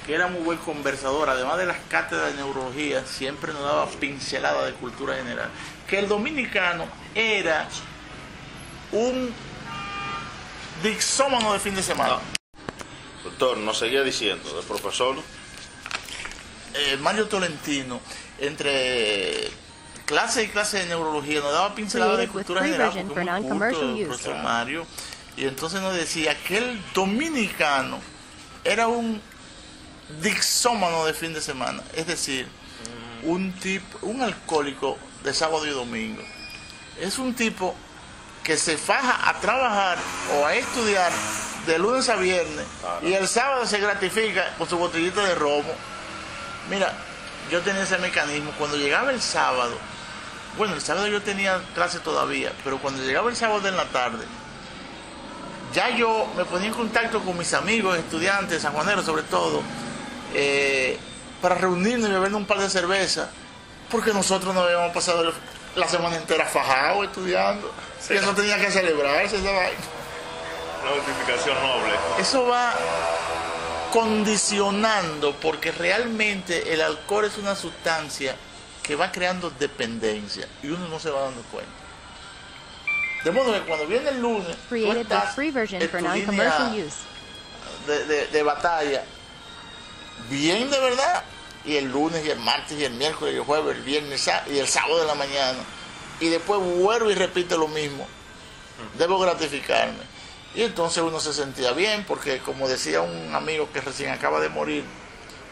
C: que era muy buen conversador, además de las cátedras de neurología, siempre nos daba pinceladas de cultura general, que el dominicano era un dixómano de fin de semana.
B: Doctor, nos seguía diciendo, del profesor.
C: Mario Tolentino, entre clase y clase de neurología, nos daba pinceladas de
A: Created with
C: cultura
A: free
C: general,
A: version
C: porque
A: for
C: es muy
A: non-commercial
C: culto el
A: use.
C: profesor Mario, y entonces nos decía que el dominicano era un dixómano de fin de semana, es decir, un alcohólico de sábado y domingo. Es un tipo que se faja a trabajar o a estudiar de lunes a viernes y el sábado se gratifica con su botellita de romo. Mira, yo tenía ese mecanismo. Cuando llegaba el sábado, bueno, el sábado yo tenía clase todavía, pero cuando llegaba el sábado en la tarde, ya yo me ponía en contacto con mis amigos, estudiantes, sanjuaneros sobre todo, para reunirnos y beber un par de cervezas, porque nosotros nos habíamos pasado la semana entera fajados estudiando, y eso tenía que celebrarse, esa vaina.
B: Una justificación noble.
C: Eso va condicionando, porque realmente el alcohol es una sustancia que va creando dependencia y uno no se va dando cuenta. De modo que cuando viene el lunes, tú
A: Created with
C: estás
A: free version
C: en
A: for
C: tu
A: non-commercial
C: línea
A: use.
C: de batalla, bien de verdad, y el lunes y el martes y el miércoles y el jueves, el viernes y el sábado de la mañana, y después vuelvo y repito lo mismo. Debo gratificarme. Y entonces uno se sentía bien, porque como decía un amigo que recién acaba de morir,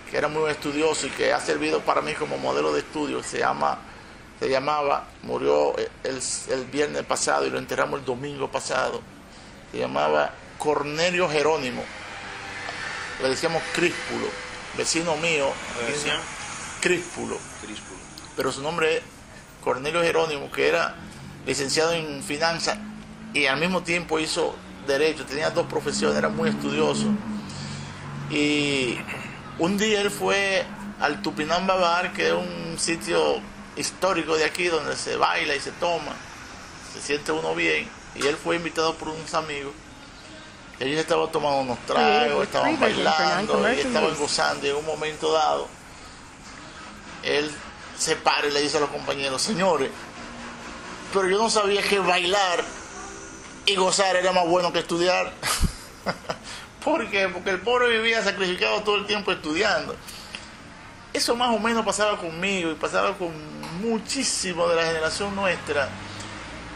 C: que era muy estudioso y que ha servido para mí como modelo de estudio, se llamaba, murió el viernes pasado y lo enterramos el domingo pasado, se llamaba Cornelio Jerónimo, le decíamos Críspulo, vecino mío,
B: ¿Le decían?
C: Críspulo,
B: Críspulo.
C: pero su nombre es Cornelio Jerónimo, que era licenciado en finanzas y al mismo tiempo hizo derecho, tenía dos profesiones, era muy estudioso. Y un día él fue al Tupinamba Bar, que es un sitio histórico de aquí donde se baila y se toma, se siente uno bien, y él fue invitado por unos amigos. Ellos estaban tomando unos tragos, estaban bailando y estaban gozando, y en un momento dado él se para y le dice a los compañeros: señores, pero yo no sabía que bailar y gozar era más bueno que estudiar. ¿Por qué? Porque el pobre vivía sacrificado todo el tiempo estudiando. Eso más o menos pasaba conmigo y pasaba con muchísimo de la generación nuestra,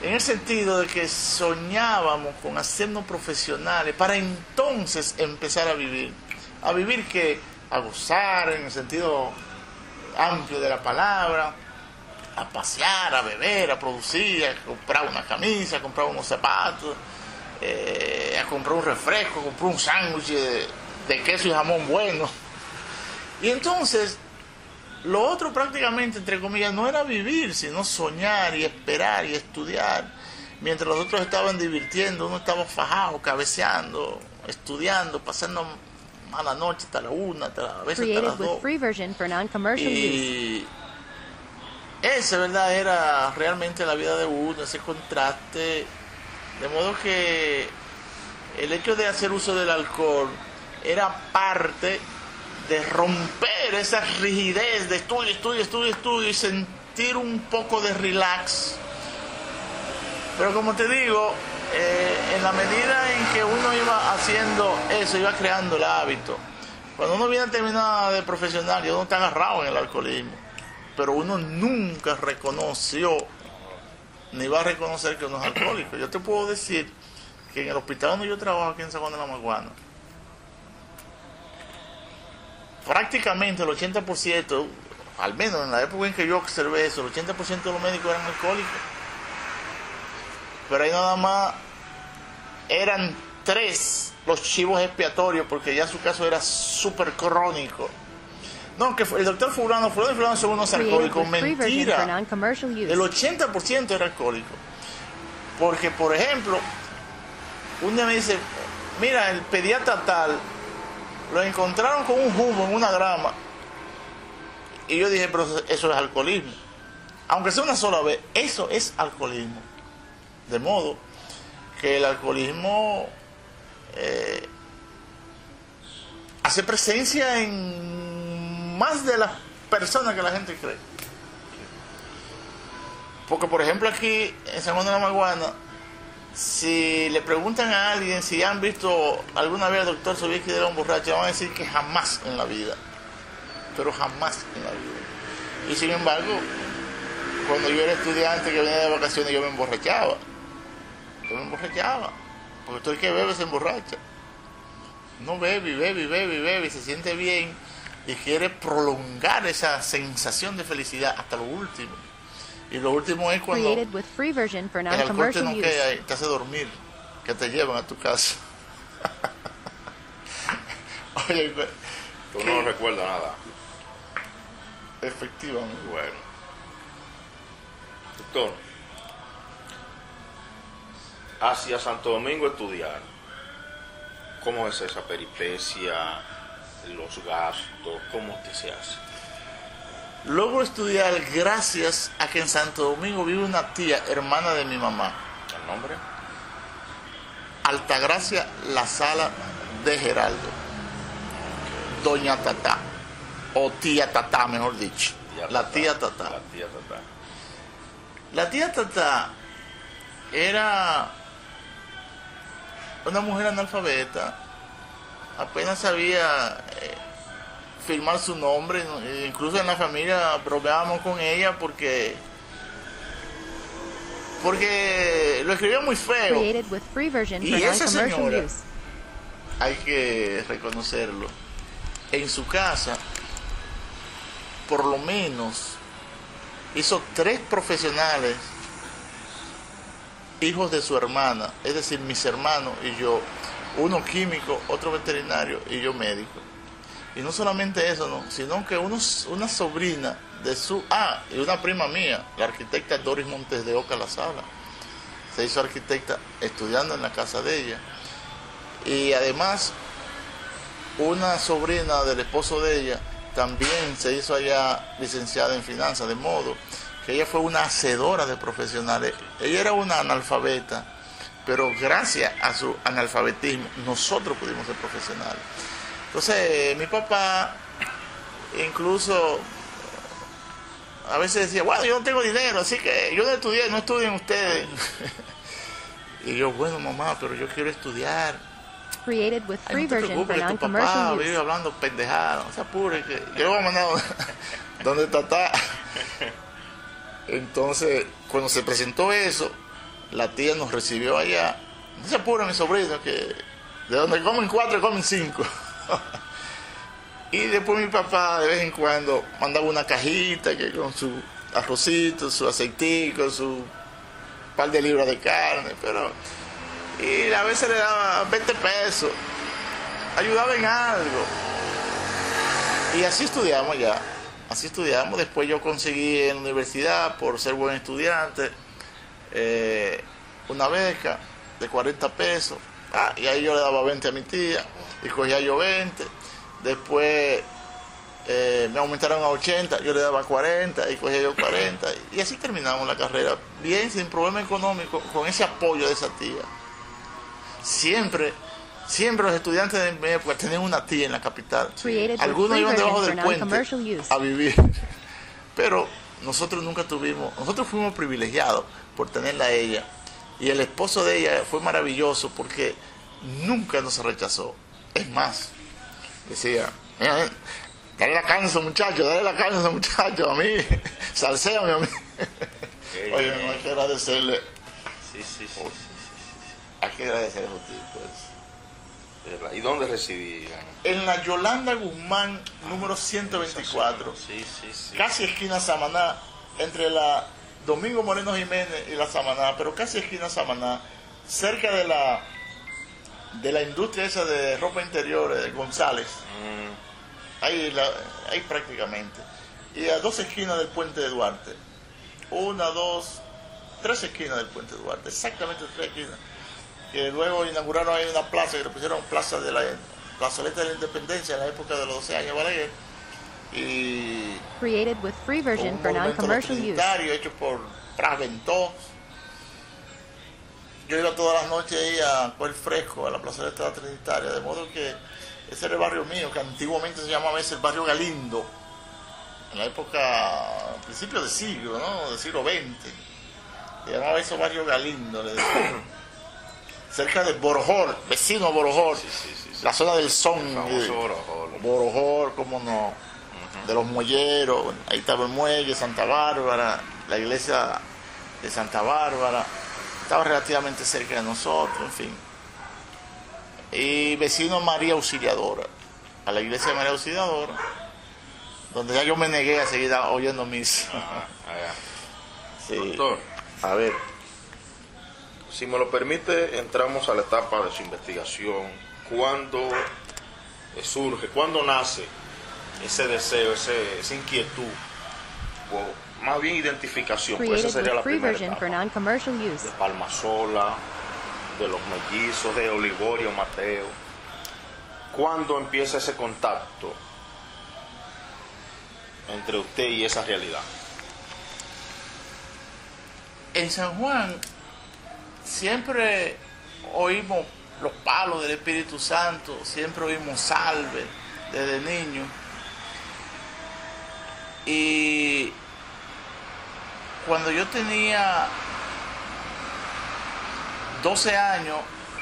C: en el sentido de que soñábamos con hacernos profesionales para entonces empezar a vivir. ¿A vivir qué? A gozar en el sentido amplio de la palabra, a pasear, a beber, a producir, a comprar una camisa, a comprar unos zapatos, a comprar un refresco, a comprar un sándwich de queso y jamón bueno. Y entonces, lo otro prácticamente, entre comillas, no era vivir, sino soñar y esperar y estudiar. Mientras los otros estaban divirtiendo, uno estaba fajado, cabeceando, estudiando, pasando mala noche hasta la 1, a veces hasta las 2.
A: Created with free version for non-commercial use.
C: Y esa, ¿verdad?, era realmente la vida de uno, ese contraste. De modo que el hecho de hacer uso del alcohol era parte de romper esa rigidez de estudio y sentir un poco de relax. Pero como te digo, en la medida en que uno iba haciendo eso, iba creando el hábito. Cuando uno viene a terminar de profesional, ya uno está agarrado en el alcoholismo, pero uno nunca reconoció ni va a reconocer que uno es alcohólico. Yo te puedo decir que en el hospital donde yo trabajo aquí en San Juan de la Maguana, prácticamente el 80%, al menos en la época en que yo observé eso, el 80% de los médicos eran alcohólicos. Pero ahí nada más eran 3 los chivos expiatorios, porque ya su caso era súper crónico. No, que el doctor fulano y fulano son unos
A: Created
C: alcohólicos.
A: with free version for
C: Mentira.
A: non-commercial use.
C: El 80% era alcohólico. Porque, por ejemplo, un día me dice, mira, el pediatra tal, lo encontraron con un jugo en una grama. Y yo dije, pero eso es alcoholismo. Aunque sea una sola vez, eso es alcoholismo. De modo que el alcoholismo hace presencia en más de las personas que la gente cree. Porque, por ejemplo, aquí en San Juan de la Maguana, si le preguntan a alguien si han visto alguna vez al doctor Sobieski de León borracho, van a decir que jamás en la vida. Pero jamás en la vida. Y sin embargo, cuando yo era estudiante que venía de vacaciones, yo me emborrachaba. Porque todo el que bebe se emborracha. No bebe, y se siente bien y quiere prolongar esa sensación de felicidad hasta lo último. Y lo último es cuando
A: Created with free version for
C: el alcohol te
A: non-commercial use.
C: noquea y te hace dormir, que te llevan a tu casa. Oye,
B: Tú no recuerdas nada.
C: efectivamente.
B: Bueno. Doctor, hacia Santo Domingo estudiar, ¿cómo es esa peripecia, los gastos, cómo te se hace?
C: Logro estudiar gracias a que en Santo Domingo vive una tía, hermana de mi mamá,
B: ¿El nombre?
C: Altagracia La Sala de Geraldo, Doña Tatá, o tía Tatá, mejor dicho, la tía Tatá.
B: La tía Tatá.
C: La tía Tatá era una mujer analfabeta, apenas sabía firmar su nombre, incluso en la familia bromeábamos con ella porque lo escribía muy feo.
A: Created with free version for
C: Y esa
A: non-commercial
C: señora,
A: use.
C: hay que reconocerlo, en su casa por lo menos hizo 3 profesionales hijos de su hermana, es decir, mis hermanos y yo, uno químico, otro veterinario y yo médico. Y no solamente eso, no, sino que una sobrina de y una prima mía, la arquitecta Doris Montes de Oca La Sala, se hizo arquitecta estudiando en la casa de ella. Y además, una sobrina del esposo de ella también se hizo allá licenciada en finanzas, de modo que ella fue una hacedora de profesionales. Ella era una analfabeta, pero gracias a su analfabetismo nosotros pudimos ser profesionales. Entonces mi papá incluso a veces decía, bueno, yo no tengo dinero, así que yo no estudié, no estudien ustedes. Y yo, bueno, mamá, pero yo quiero estudiar.
A: Created with
C: Ay,
A: free
C: no te
A: version for
C: preocupes, que tu papá
A: non-commercial
C: vive
A: use.
C: hablando pendejada, no se apure, que yo le voy a mandar donde Tatá. Entonces, cuando se presentó eso, la tía nos recibió allá. No se apure, mi sobrino, que de donde comen 4 comen 5. Y después mi papá de vez en cuando mandaba una cajita que con su arrocito, su aceitico, su par de libras de carne, y a veces le daba 20 pesos, ayudaba en algo. Y así estudiamos ya, después yo conseguí en la universidad, por ser buen estudiante, una beca de 40 pesos, y ahí yo le daba 20 a mi tía, y cogía yo 20, después me aumentaron a 80, yo le daba 40, y cogía yo 40, y así terminamos la carrera, bien, sin problema económico, con ese apoyo de esa tía. Siempre los estudiantes de mi época tenían una tía en la capital.
A: Created with
C: Algunos
A: free
C: iban debajo
A: version
C: del
A: for
C: puente
A: non-commercial use.
C: a vivir. Pero nosotros nunca tuvimos, nosotros fuimos privilegiados por tenerla a ella. Y el esposo de ella fue maravilloso porque nunca nos rechazó. Es más, decía, mira, dale la carne a esos muchachos, a mí, salséame a mí. Oye, no hay que agradecerle.
B: Sí.
C: Hay que agradecer a esos tipos.
B: ¿Y dónde residían?
C: En la Yolanda Guzmán, número 124,
B: Sí.
C: casi esquina Samaná, entre la Domingo Moreno Jiménez y la Samaná, pero casi esquina Samaná, cerca de la industria esa de ropa interior de González. Ahí ahí prácticamente. Y a 2 esquinas del puente de Duarte. 1, 2, 3 esquinas del puente de Duarte, exactamente 3 esquinas. Que luego inauguraron ahí una plaza que le pusieron plazoleta de la Independencia en la época de los 12 años de Balaguer. Y
A: Created with free version
C: un
A: for
C: monumento
A: non-commercial use.
C: trinitario hecho por Pras Ventós. Yo iba todas las noches ahí a coger fresco a la plazoleta de la Trinitaria, de modo que ese era el barrio mío, que antiguamente se llamaba ese el barrio Galindo, en la época, principio de siglo, ¿no? Del siglo XX. Se llamaba eso barrio Galindo, le decían. Cerca de Borojol, vecino a Borojol, la zona del Son. Borojol, cómo no, de los muelleros, ahí estaba el muelle, Santa Bárbara, la iglesia de Santa Bárbara, estaba relativamente cerca de nosotros, en fin. Y vecino María Auxiliadora, a la iglesia de María Auxiliadora, donde ya yo me negué a seguir oyendo misa. Sí.
B: Doctor,
C: A ver,
B: si me lo permite, entramos a la etapa de su investigación. ¿Cuándo surge, cuándo nace ese deseo, esa inquietud, o más bien identificación? Pues esa
A: Created
B: sería la
A: with free
B: primera
A: version for
B: etapa.
A: non-commercial use.
B: De Palmasola, de los mellizos, de Olivorio Mateo. ¿Cuándo empieza ese contacto entre usted y esa realidad?
C: en San Juan siempre oímos los palos del Espíritu Santo, siempre oímos salve desde niño. Y cuando yo tenía 12 años,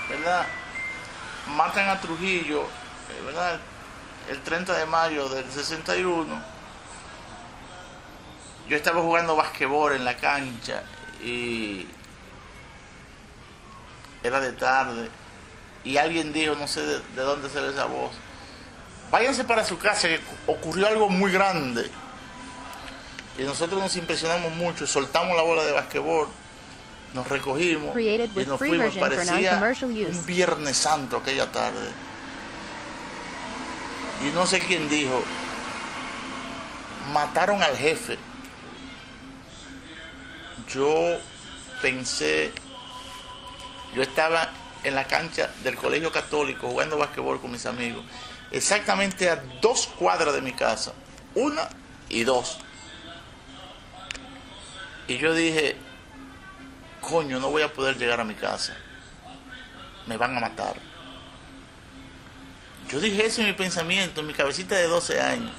C: ¿verdad? Matan a Trujillo, ¿verdad? El 30 de mayo del 61. Yo estaba jugando basquetbol en la cancha y era de tarde y alguien dijo, no sé de dónde sale esa voz, váyanse para su casa que ocurrió algo muy grande. Y nosotros nos impresionamos mucho, soltamos la bola de basquetbol, nos recogimos
A: Created
C: y
A: with
C: nos
A: free
C: fuimos.
A: version for
C: Parecía
A: non-commercial use.
C: un Viernes Santo aquella tarde. Y no sé quién dijo, mataron al jefe. Yo pensé, yo estaba en la cancha del Colegio Católico jugando basquetbol con mis amigos, exactamente a 2 cuadras de mi casa, 1 y 2. Y yo dije, coño, no voy a poder llegar a mi casa, me van a matar. Yo dije eso en mi pensamiento, en mi cabecita de 12 años.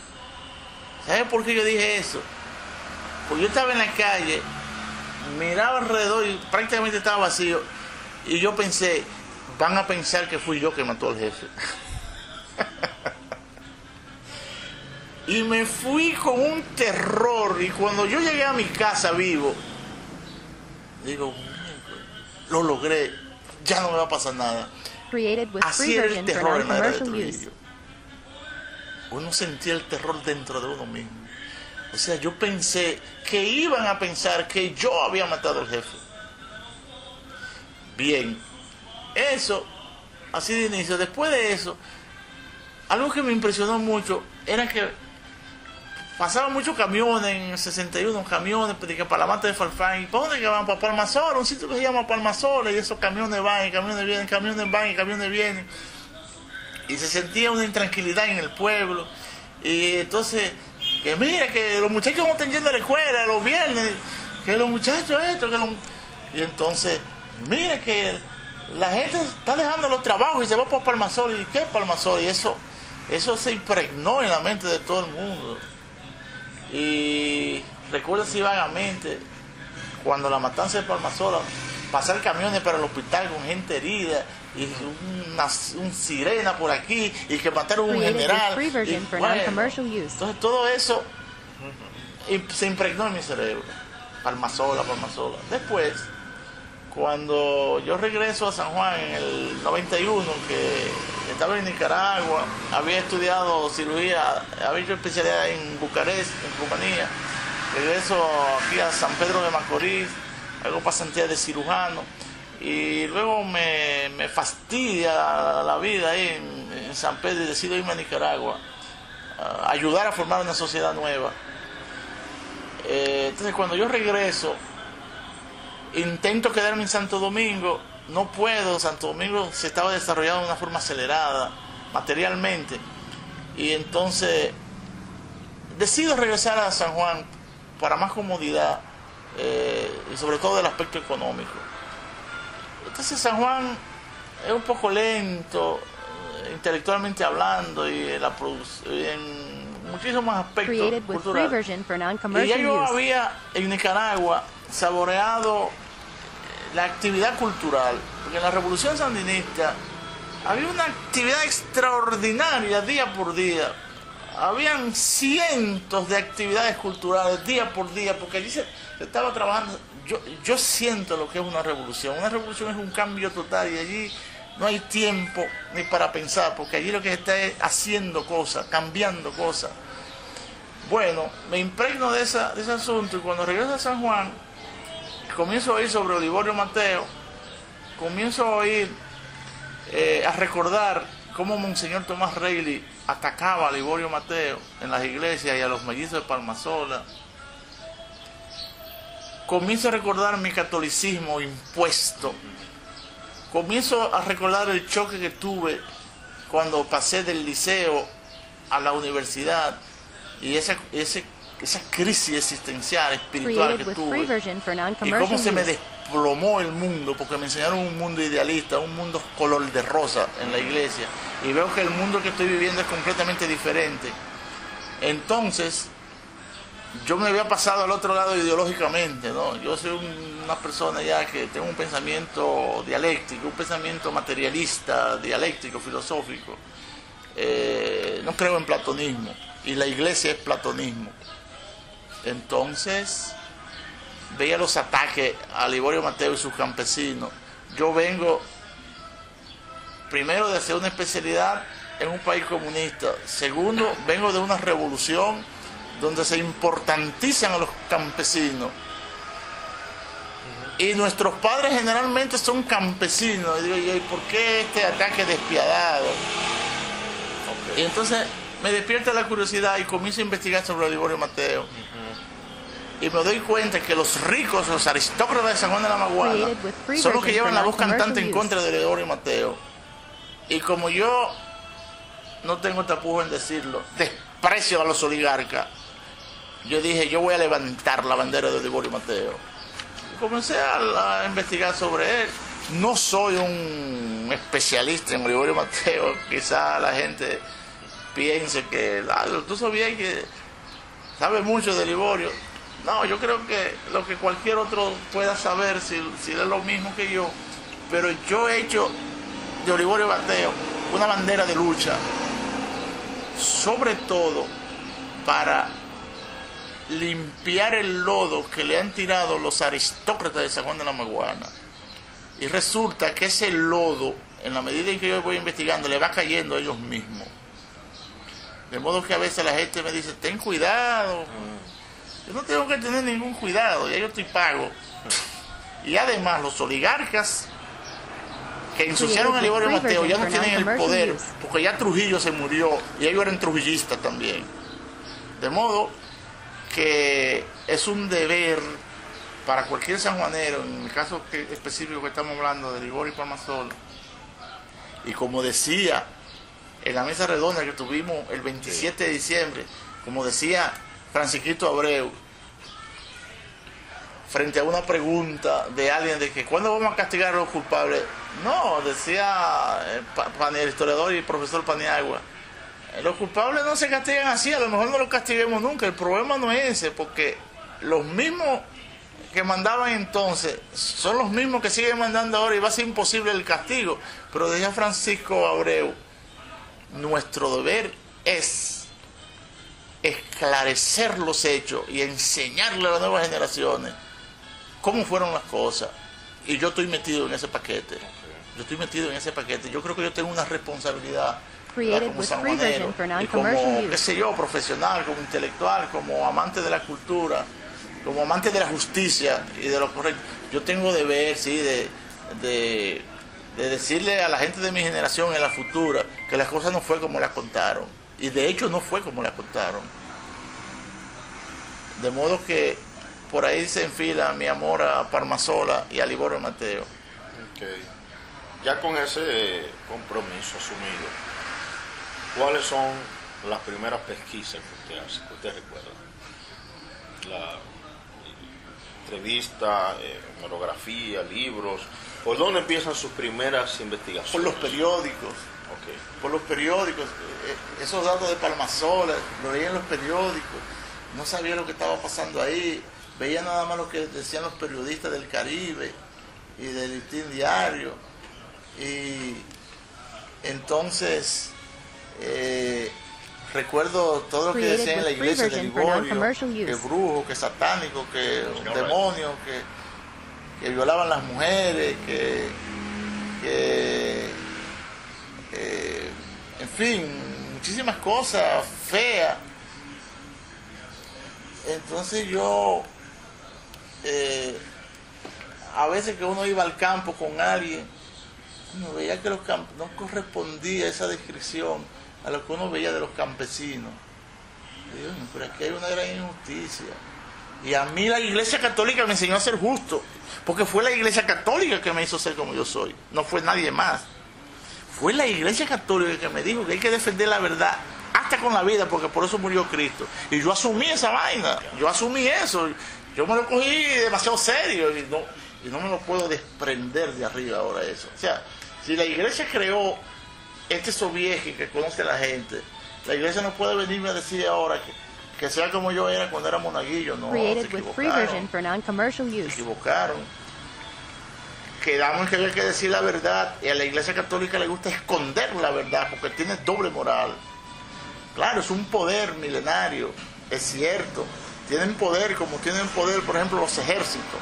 C: ¿Sabes por qué yo dije eso? Porque yo estaba en la calle, miraba alrededor y prácticamente estaba vacío. Y yo pensé, van a pensar que fui yo que mató al jefe. Y me fui con un terror. Y cuando yo llegué a mi casa vivo, digo, lo logré, ya no me va a pasar nada.
A: Created with free
C: Así era el
A: version for
C: terror en la era de
A: non-commercial use.
C: Trujillo. Uno sentía el terror dentro de uno mismo. O sea, yo pensé que iban a pensar que yo había matado al jefe. Bien, eso, así de inicio. Después de eso, algo que me impresionó mucho era que pasaban muchos camiones en el 61, camiones para la mata de Farfán. ¿Y para dónde que van? Para Palmasola, un sitio que se llama Palmasola, y esos camiones van y camiones vienen, camiones van y camiones vienen. Y se sentía una intranquilidad en el pueblo. Y entonces, que mira, que los muchachos no están yendo a la escuela los viernes, que los muchachos esto, que los... Y entonces, mira que la gente está dejando los trabajos y se va para Palmasola. ¿Y qué es Palmasola? Y eso se impregnó en la mente de todo el mundo. Y recuerdo así vagamente, cuando la matanza de Palmasola, pasar camiones para el hospital con gente herida, y un sirena por aquí, y que mataron un
A: Created with
C: general.
A: free version
C: Y
A: for
C: bueno,
A: non-commercial use.
C: entonces todo eso se impregnó en mi cerebro. Palmasola. Después, cuando yo regreso a San Juan en el 91, que estaba en Nicaragua, había estudiado cirugía, había hecho especialidad en Bucarest, en Rumanía. Regreso aquí a San Pedro de Macorís, hago pasantía de cirujano. Y luego me fastidia la vida ahí en San Pedro y decido irme a Nicaragua ayudar a formar una sociedad nueva. Entonces cuando yo regreso, intento quedarme en Santo Domingo, no puedo. Santo Domingo se estaba desarrollando de una forma acelerada materialmente, y entonces decido regresar a San Juan para más comodidad, y sobre todo del aspecto económico. Entonces San Juan es un poco lento, intelectualmente hablando, y en muchísimos aspectos
A: Created with free
C: culturales.
A: version for
C: Y
A: non-commercial
C: ya yo
A: use.
C: había en Nicaragua saboreado la actividad cultural, porque en la Revolución Sandinista había una actividad extraordinaria día por día. Habían cientos de actividades culturales día por día, porque allí se estaba trabajando. Yo siento lo que es una revolución. Una revolución es un cambio total, y allí no hay tiempo ni para pensar, porque allí lo que se está es haciendo cosas, cambiando cosas. Bueno, me impregno de ese asunto, y cuando regreso a San Juan, comienzo a oír sobre Liborio Mateo, comienzo a oír, a recordar cómo Monseñor Tomás Reilly atacaba a Liborio Mateo en las iglesias y a los mellizos de Palmasola. Comienzo a recordar mi catolicismo impuesto. Comienzo a recordar el choque que tuve cuando pasé del liceo a la universidad, y esa crisis existencial, espiritual
A: Created
C: que
A: with
C: tuve,
A: free version for
C: y
A: non-commercial
C: cómo se me
A: use.
C: desplomó el mundo, porque me enseñaron un mundo idealista, un mundo color de rosa en la iglesia, y veo que el mundo que estoy viviendo es completamente diferente. Entonces yo me había pasado al otro lado ideológicamente, ¿no? Yo soy una persona ya que tengo un pensamiento dialéctico, un pensamiento materialista, dialéctico, filosófico. No creo en platonismo, y la iglesia es platonismo. Entonces veía los ataques a Liborio Mateo y sus campesinos. Yo vengo primero de hacer una especialidad en un país comunista. Segundo, vengo de una revolución donde se importantizan a los campesinos. Y nuestros padres generalmente son campesinos. Y digo yo, ¿y por qué este ataque despiadado? Y entonces me despierta la curiosidad y comienzo a investigar sobre Liborio Mateo. Y me doy cuenta que los ricos, los aristócratas de San Juan de la Maguana,
A: Created with free
C: son los que
A: version
C: llevan
A: for
C: la voz
A: non-commercial
C: cantante en
A: use.
C: contra de Liborio Mateo. Y como yo no tengo tapujo en decirlo, desprecio a los oligarcas, yo dije, yo voy a levantar la bandera de Liborio Mateo. Y comencé a investigar sobre él. No soy un especialista en Liborio Mateo. Quizá la gente piense que tú sabías que sabe mucho de Liborio. No, yo creo que lo que cualquier otro pueda saber, si es lo mismo que yo, pero yo he hecho de Liborio Mateo una bandera de lucha, sobre todo para limpiar el lodo que le han tirado los aristócratas de San Juan de la Maguana. Y resulta que ese lodo, en la medida en que yo voy investigando, le va cayendo a ellos mismos. De modo que a veces la gente me dice, ten cuidado. Yo no tengo que tener ningún cuidado, ya yo estoy pago. Y además los oligarcas que ensuciaron a Liborio Mateo ya no tienen el poder, porque ya Trujillo se murió y ellos eran trujillistas también. De modo que es un deber para cualquier sanjuanero, en el caso específico que estamos hablando de Liborio y Palmasola, y como decía en la mesa redonda que tuvimos el 27 de diciembre, como decía Francisquito Abreu, frente a una pregunta de alguien de que ¿cuándo vamos a castigar a los culpables? No, decía el historiador y profesor Paniagua, los culpables no se castigan así, a lo mejor no los castiguemos nunca. El problema no es ese, porque los mismos que mandaban entonces son los mismos que siguen mandando ahora, y va a ser imposible el castigo. Pero decía Francisco Abreu, nuestro deber es esclarecer los hechos y enseñarle a las nuevas generaciones cómo fueron las cosas. Y yo estoy metido en ese paquete. Yo creo que yo tengo una responsabilidad,
A: Created
C: como
A: with free
C: sanjuanero,
A: version for
C: y
A: non-commercial
C: como, qué
A: use.
C: sé yo, profesional, como intelectual, como amante de la cultura, como amante de la justicia y de lo correcto. Yo tengo deber, sí, de decirle a la gente de mi generación, en la futura, que las cosas no fue como las contaron, Y de hecho no fue como la contaron. De modo que por ahí se enfila mi amor a Palmasola y a Liborio Mateo.
B: Okay. Ya con ese compromiso asumido, ¿cuáles son las primeras pesquisas que usted hace, que usted recuerda? La entrevista, monografía, libros. ¿Por dónde empiezan sus primeras investigaciones?
C: Por los periódicos.
B: Okay.
C: Por los periódicos. Esos datos de Palmasola, lo veía en los periódicos. No sabía lo que estaba pasando ahí. Veía nada más lo que decían los periodistas del Caribe y del Listín Diario. Y entonces recuerdo todo lo que decían en la iglesia de Liborio, que brujo, que satánico, que demonio, que violaban las mujeres, en fin, muchísimas cosas feas. Entonces yo a veces que uno iba al campo con alguien, uno veía que los campos no correspondía esa descripción a lo que uno veía de los campesinos. Y yo, pero aquí hay una gran injusticia. Y a mí la Iglesia Católica me enseñó a ser justo, porque fue la Iglesia Católica que me hizo ser como yo soy, no fue nadie más. Fue la Iglesia Católica que me dijo que hay que defender la verdad hasta con la vida, porque por eso murió Cristo. Y yo asumí esa vaina, yo asumí eso, yo me lo cogí demasiado serio y no me lo puedo desprender de arriba ahora eso. O sea, si la Iglesia creó este soviético que conoce a la gente, la Iglesia no puede venirme a decir ahora que sea como yo era cuando era monaguillo. No, se equivocaron. Quedamos que había que decir la verdad, y a la Iglesia Católica le gusta esconder la verdad porque tiene doble moral. Claro, es un poder milenario, es cierto. Tienen poder como tienen poder, por ejemplo, los ejércitos.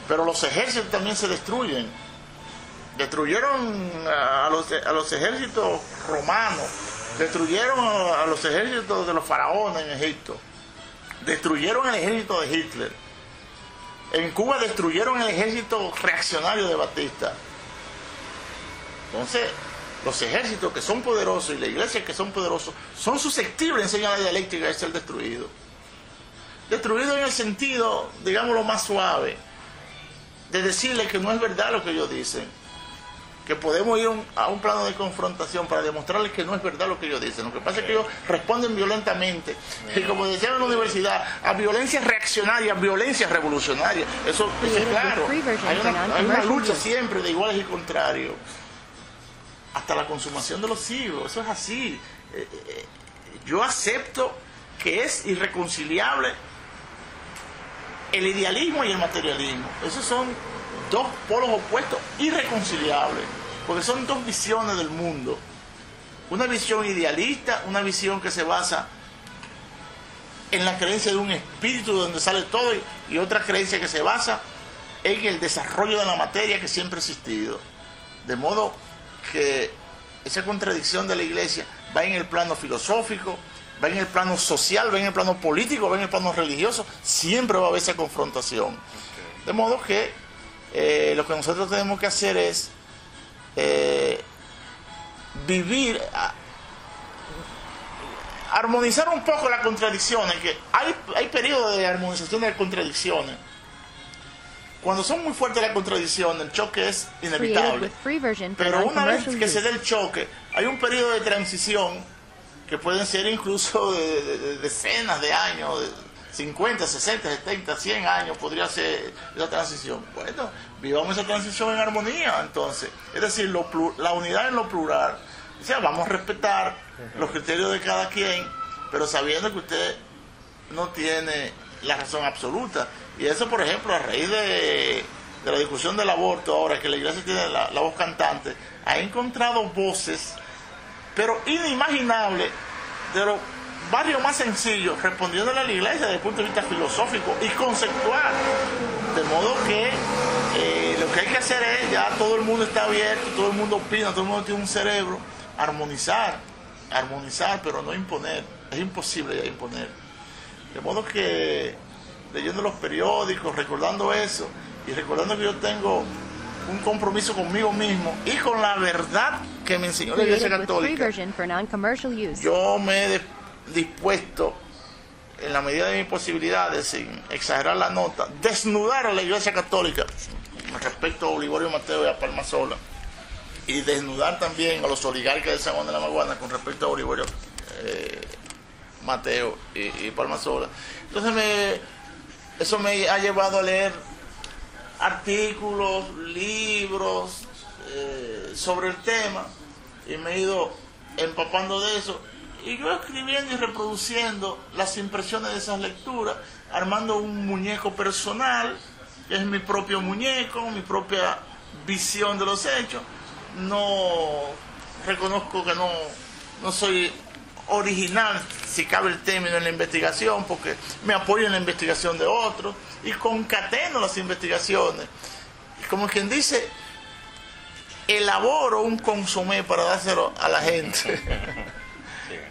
C: Pero los ejércitos también se destruyen. Destruyeron a los ejércitos romanos, destruyeron a los ejércitos de los faraones en Egipto, destruyeron el ejército de Hitler. En Cuba destruyeron el ejército reaccionario de Batista. Entonces, los ejércitos que son poderosos y la iglesia que son poderosos son susceptibles de enseñar la dialéctica de ser destruidos. Destruidos en el sentido, digámoslo, más suave, de decirle que no es verdad lo que ellos dicen, que podemos ir a un plano de confrontación para demostrarles que no es verdad lo que ellos dicen. Lo que pasa es que ellos responden violentamente, y como decían en la universidad, a violencia reaccionaria, violencia revolucionaria. Eso es claro. Hay una lucha siempre de iguales y contrarios hasta la consumación de los siglos. Eso es así. Yo acepto que es irreconciliable el idealismo y el materialismo. Esos son dos polos opuestos irreconciliables, porque son dos visiones del mundo. Una visión idealista, una visión que se basa en la creencia de un espíritu donde sale todo, y otra creencia que se basa en el desarrollo de la materia que siempre ha existido. De modo que esa contradicción de la iglesia va en el plano filosófico, va en el plano social, va en el plano político, va en el plano religioso. Siempre va a haber esa confrontación. De modo que lo que nosotros tenemos que hacer es vivir, armonizar un poco las contradicciones, que hay periodos de armonización de las contradicciones. Cuando son muy fuertes las contradicciones, el choque es inevitable. Pero una vez que se dé el choque, hay un periodo de transición que pueden ser incluso de decenas de años, de 50, 60, 70, 100 años podría ser la transición. Bueno, vivamos esa transición en armonía, entonces. Es decir, la unidad en lo plural. O sea, vamos a respetar los criterios de cada quien, pero sabiendo que usted no tiene la razón absoluta. Y eso, por ejemplo, a raíz de la discusión del aborto, ahora que la iglesia tiene la voz cantante, ha encontrado voces, pero inimaginables, de los barrios más sencillos, respondiéndole a la iglesia desde el punto de vista filosófico y conceptual. De modo que lo que hay que hacer es, ya todo el mundo está abierto, todo el mundo opina, todo el mundo tiene un cerebro, armonizar, pero no imponer. Es imposible ya imponer. De modo que, leyendo los periódicos, recordando eso, y recordando que yo tengo un compromiso conmigo mismo y con la verdad que me enseñó la Iglesia
A: Created with free
C: Católica.
A: version for non-commercial use.
C: Yo me he dispuesto, en la medida de mis posibilidades, sin exagerar la nota, desnudar a la Iglesia Católica respecto a Olivorio Mateo y a Palmasola, y desnudar también a los oligarcas de San Juan de la Maguana con respecto a Olivorio Mateo y Palmasola. Entonces eso me ha llevado a leer artículos, libros sobre el tema, y me he ido empapando de eso, y yo escribiendo y reproduciendo las impresiones de esas lecturas, armando un muñeco personal, que es mi propio muñeco, mi propia visión de los hechos. No reconozco que no soy original, si cabe el término, en la investigación, porque me apoyo en la investigación de otros y concateno las investigaciones. Y como quien dice, elaboro un consomé para dárselo a la gente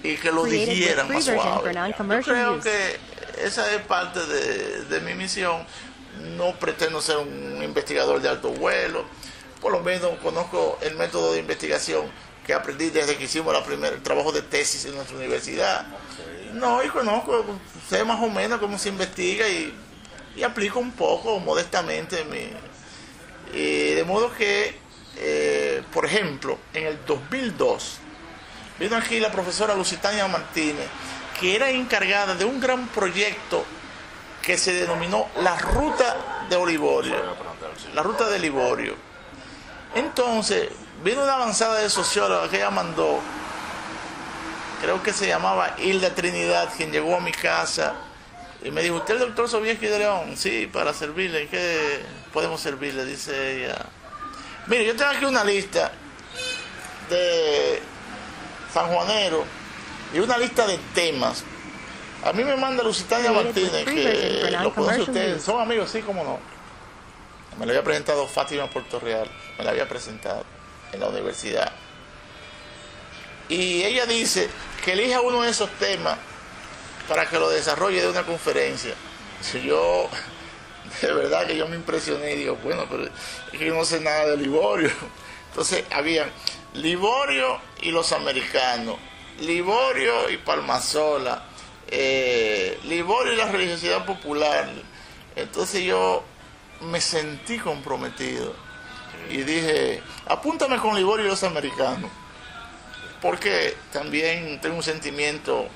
C: y que lo
A: Created with
C: digieran
A: free
C: más
A: version
C: suave.
A: for
C: Yo
A: non-commercial
C: creo
A: use.
C: que esa es parte de mi misión. No pretendo ser un investigador de alto vuelo, por lo menos conozco el método de investigación que aprendí desde que hicimos el trabajo de tesis en nuestra universidad. No, y conozco, sé más o menos cómo se investiga y aplico un poco modestamente de modo que, por ejemplo, en el 2002 vino aquí la profesora Lusitania Martínez, que era encargada de un gran proyecto que se denominó la Ruta de Olivorio, la Ruta de Liborio. Entonces, vino una avanzada de socióloga que ella mandó, creo que se llamaba Hilda Trinidad, quien llegó a mi casa y me dijo: ¿usted es el doctor Sobieski de León? Sí, para servirle. ¿En qué podemos servirle? Dice ella. Mire, yo tengo aquí una lista de sanjuanero y una lista de temas. A mí me manda Lusitania Martínez, que lo conoce usted, son amigos, sí, cómo no. Me lo había presentado Fátima Puerto Real, me la había presentado en la universidad. Y ella dice que elija uno de esos temas para que lo desarrolle de una conferencia. Si yo, de verdad que yo me impresioné y digo, bueno, pero es que yo no sé nada de Liborio. Entonces habían Liborio y los americanos, Liborio y Palmasola, Liborio y la religiosidad popular. Entonces yo me sentí comprometido y dije: apúntame con Liborio y los americanos, porque también tengo un sentimiento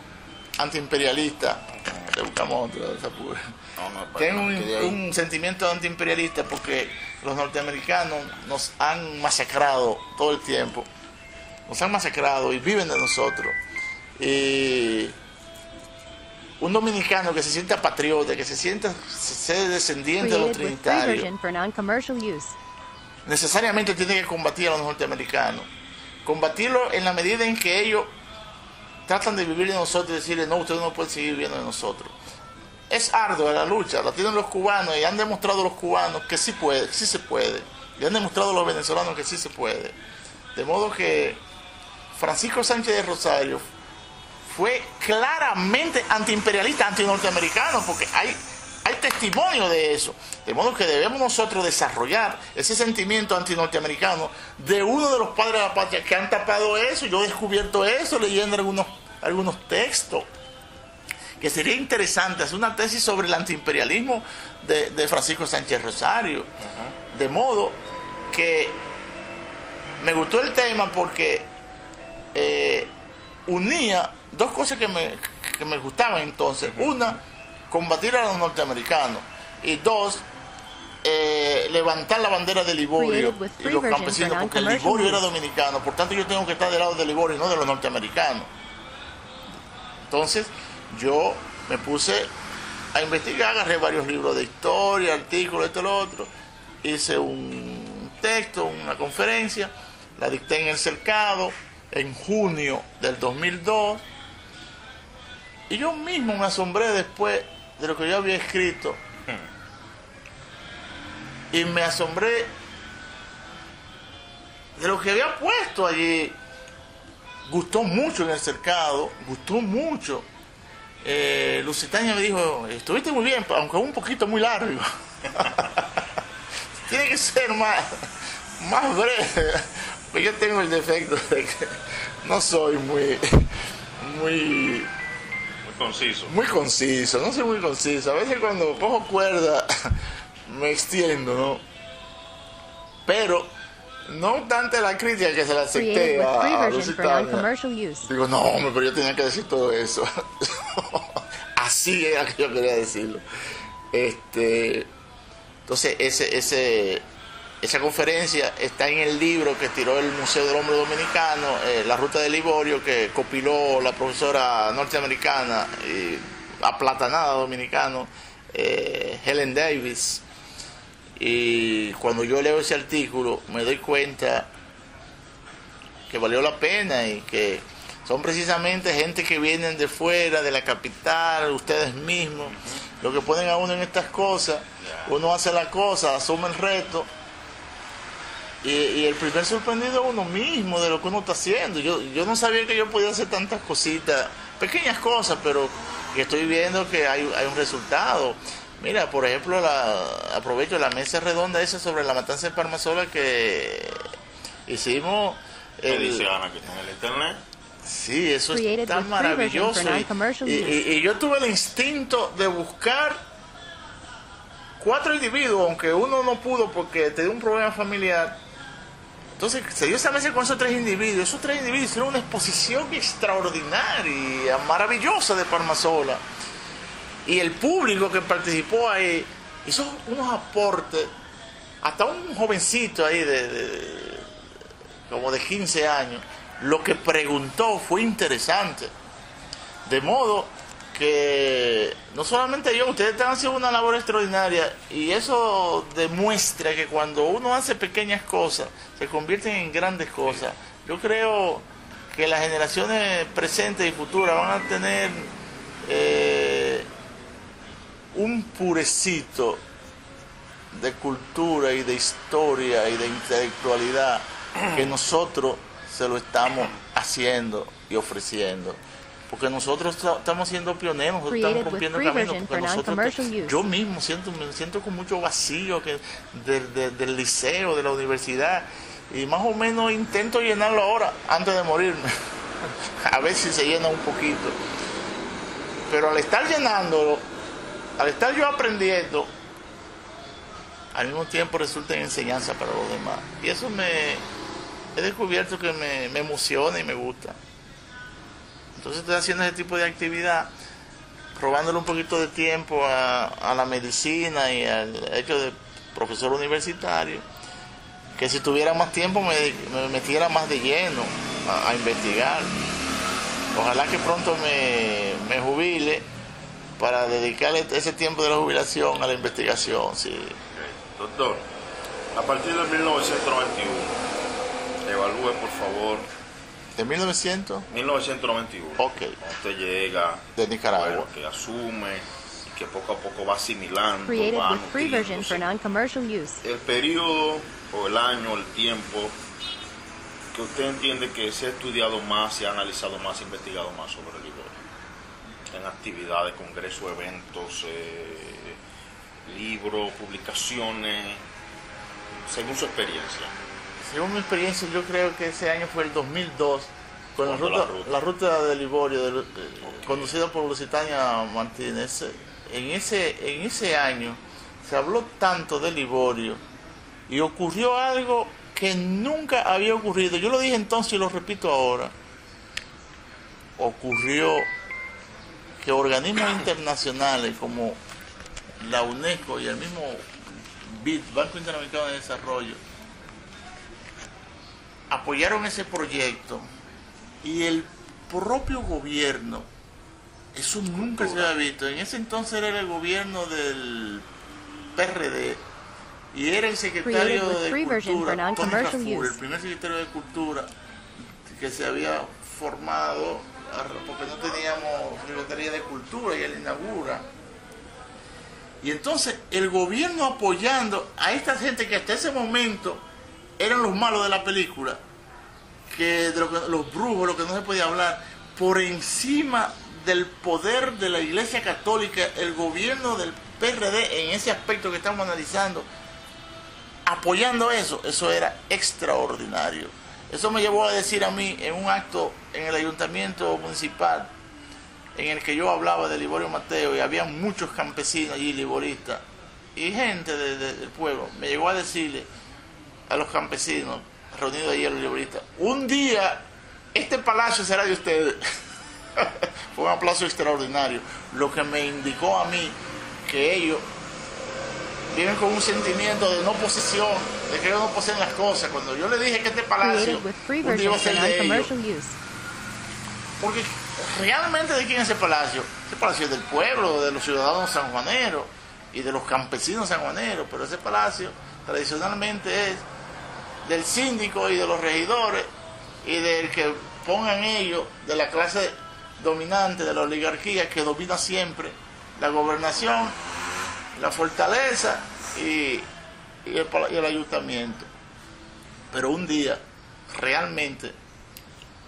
C: antiimperialista. Le buscamos otra de esa pura. Tengo un sentimiento antiimperialista porque los norteamericanos nos han masacrado todo el tiempo, nos han masacrado y viven de nosotros. Y un dominicano que se sienta patriota, que se sienta ser descendiente de los
A: Created with free
C: trinitarios,
A: version for non-commercial use.
C: necesariamente tiene que combatir a los norteamericanos. Combatirlo en la medida en que ellos tratan de vivir de nosotros y decirle: no, ustedes no pueden seguir viviendo de nosotros. Es ardua la lucha, la tienen los cubanos, y han demostrado los cubanos que sí puede, sí se puede. Y han demostrado los venezolanos que sí se puede. De modo que Francisco Sánchez de Rosario fue claramente antiimperialista, antinorteamericano, porque hay testimonio de eso. De modo que debemos nosotros desarrollar ese sentimiento antinorteamericano de uno de los padres de la patria que han tapado eso. Yo he descubierto eso leyendo algunos textos, que sería interesante hacer una tesis sobre el antiimperialismo de Francisco Sánchez Rosario. De modo que me gustó el tema porque unía dos cosas que me gustaban entonces. Una, combatir a los norteamericanos, y dos, levantar la bandera de Liborio y los campesinos, porque el Liborio era dominicano, por tanto yo tengo que estar del lado de Liborio y no de los norteamericanos. Entonces yo me puse a investigar, agarré varios libros de historia, artículos, esto y lo otro, hice un texto, una conferencia, la dicté en El Cercado en junio del 2002, y yo mismo me asombré después de lo que yo había escrito, y me asombré de lo que había puesto allí. Gustó mucho en El Cercado, gustó mucho. Lusitania me dijo: estuviste muy bien, aunque un poquito muy largo. Tiene que ser más. más breve. Pues yo tengo el defecto de que no soy muy
B: Conciso.
C: muy conciso, no soy muy conciso. A veces cuando cojo cuerda me extiendo, ¿no? Pero no obstante la crítica que se la
A: Created
C: acepté
A: with free
C: a
A: version
C: Lucy
A: for
C: Tania,
A: non-commercial use.
C: digo, no, hombre, pero yo tenía que decir todo eso. Así era que yo quería decirlo. Entonces, esa conferencia está en el libro que tiró el Museo del Hombre Dominicano, La Ruta de Liborio, que compiló la profesora norteamericana, aplatanada dominicano, Helen Davis. Y cuando yo leo ese artículo me doy cuenta que valió la pena y que son precisamente gente que vienen de fuera, de la capital, ustedes mismos, lo que ponen a uno en estas cosas. Uno hace la cosa, asume el reto y el primer sorprendido es uno mismo de lo que uno está haciendo. Yo no sabía que yo podía hacer tantas cositas, pequeñas cosas, pero que estoy viendo que hay un resultado. Mira, por ejemplo, aprovecho la mesa redonda esa sobre la matanza de Palmasola que hicimos.
B: ¿Qué dice Ana que está en el internet?
C: Sí, eso
A: Created
C: está
A: with free
C: maravilloso.
A: version for non-commercial
C: Y yo tuve el instinto de buscar 4 individuos, aunque uno no pudo porque tenía un problema familiar. Entonces se dio esa mesa con esos 3 individuos. Esos 3 individuos hicieron una exposición extraordinaria, maravillosa de Palmasola. Y el público que participó ahí hizo unos aportes. Hasta un jovencito ahí como de 15 años, lo que preguntó fue interesante. De modo que no solamente yo, ustedes están haciendo una labor extraordinaria y eso demuestra que cuando uno hace pequeñas cosas se convierten en grandes cosas. Yo creo que las generaciones presentes y futuras van a tener un purecito de cultura y de historia y de intelectualidad que nosotros se lo estamos haciendo y ofreciendo. Porque nosotros estamos siendo pioneros, nosotros estamos rompiendo caminos, porque nosotros, yo mismo me siento con mucho vacío del liceo, de la universidad, y más o menos intento llenarlo ahora, antes de morirme, a ver si se llena un poquito. Pero al estar llenándolo, al estar yo aprendiendo, al mismo tiempo resulta en enseñanza para los demás. Y eso he descubierto que me emociona y me gusta. Entonces estoy haciendo ese tipo de actividad, robándole un poquito de tiempo a la medicina y al hecho de profesor universitario, que si tuviera más tiempo me metiera más de lleno a investigar. Ojalá que pronto me jubile para dedicarle ese tiempo de la jubilación a la investigación. Sí.
B: Doctor, a partir de 1991, evalúe por favor.
C: ¿De 1991? Ok.
B: Cuando usted llega
C: de Nicaragua,
B: bueno, que asume y que poco a poco va asimilando,
A: Created
B: va
A: with free version
B: nutriéndose.
A: for non-commercial use.
B: El periodo o el año, el tiempo que usted entiende que se ha estudiado más, se ha analizado más, se ha investigado más sobre el Liborio, en actividades, congresos, eventos, libros, publicaciones, según su experiencia.
C: según mi experiencia, yo creo que ese año fue el 2002, con la ruta de Liborio, conducida por Lusitania Martínez. En ese año se habló tanto de Liborio y ocurrió algo que nunca había ocurrido. Yo lo dije entonces y lo repito ahora. Ocurrió que organismos internacionales como la UNESCO y el mismo BID, Banco Interamericano de Desarrollo, apoyaron ese proyecto y el propio gobierno, eso nunca se había visto. En ese entonces era el gobierno del PRD y era el secretario de Cultura, Tony Raful, el primer secretario de Cultura que se había formado porque no teníamos Secretaría de Cultura y él inaugura. Y entonces el gobierno apoyando a esta gente que hasta ese momento eran los malos de la película, que los brujos, lo que no se podía hablar, por encima del poder de la Iglesia Católica, el gobierno del PRD en ese aspecto que estamos analizando apoyando eso, eso era extraordinario. Eso me llevó a decir a mí en un acto en el ayuntamiento municipal en el que yo hablaba de Liborio Mateo y había muchos campesinos allí, liboristas, y gente del pueblo, me llegó a decirle a los campesinos reunidos allí, a los liboristas, un día este palacio será de ustedes. Fue un aplauso extraordinario, lo que me indicó a mí que ellos viven con un sentimiento de no posesión, de que ellos no poseen las cosas. Cuando yo le dije que este palacio un día iba a ser de ellos, porque realmente ¿de quién es ese palacio? Ese palacio es del pueblo, de los ciudadanos sanjuaneros y de los campesinos sanjuaneros, pero ese palacio tradicionalmente es del síndico y de los regidores y del que pongan ellos, de la clase dominante, de la oligarquía que domina siempre la gobernación, la fortaleza y el ayuntamiento. Pero un día realmente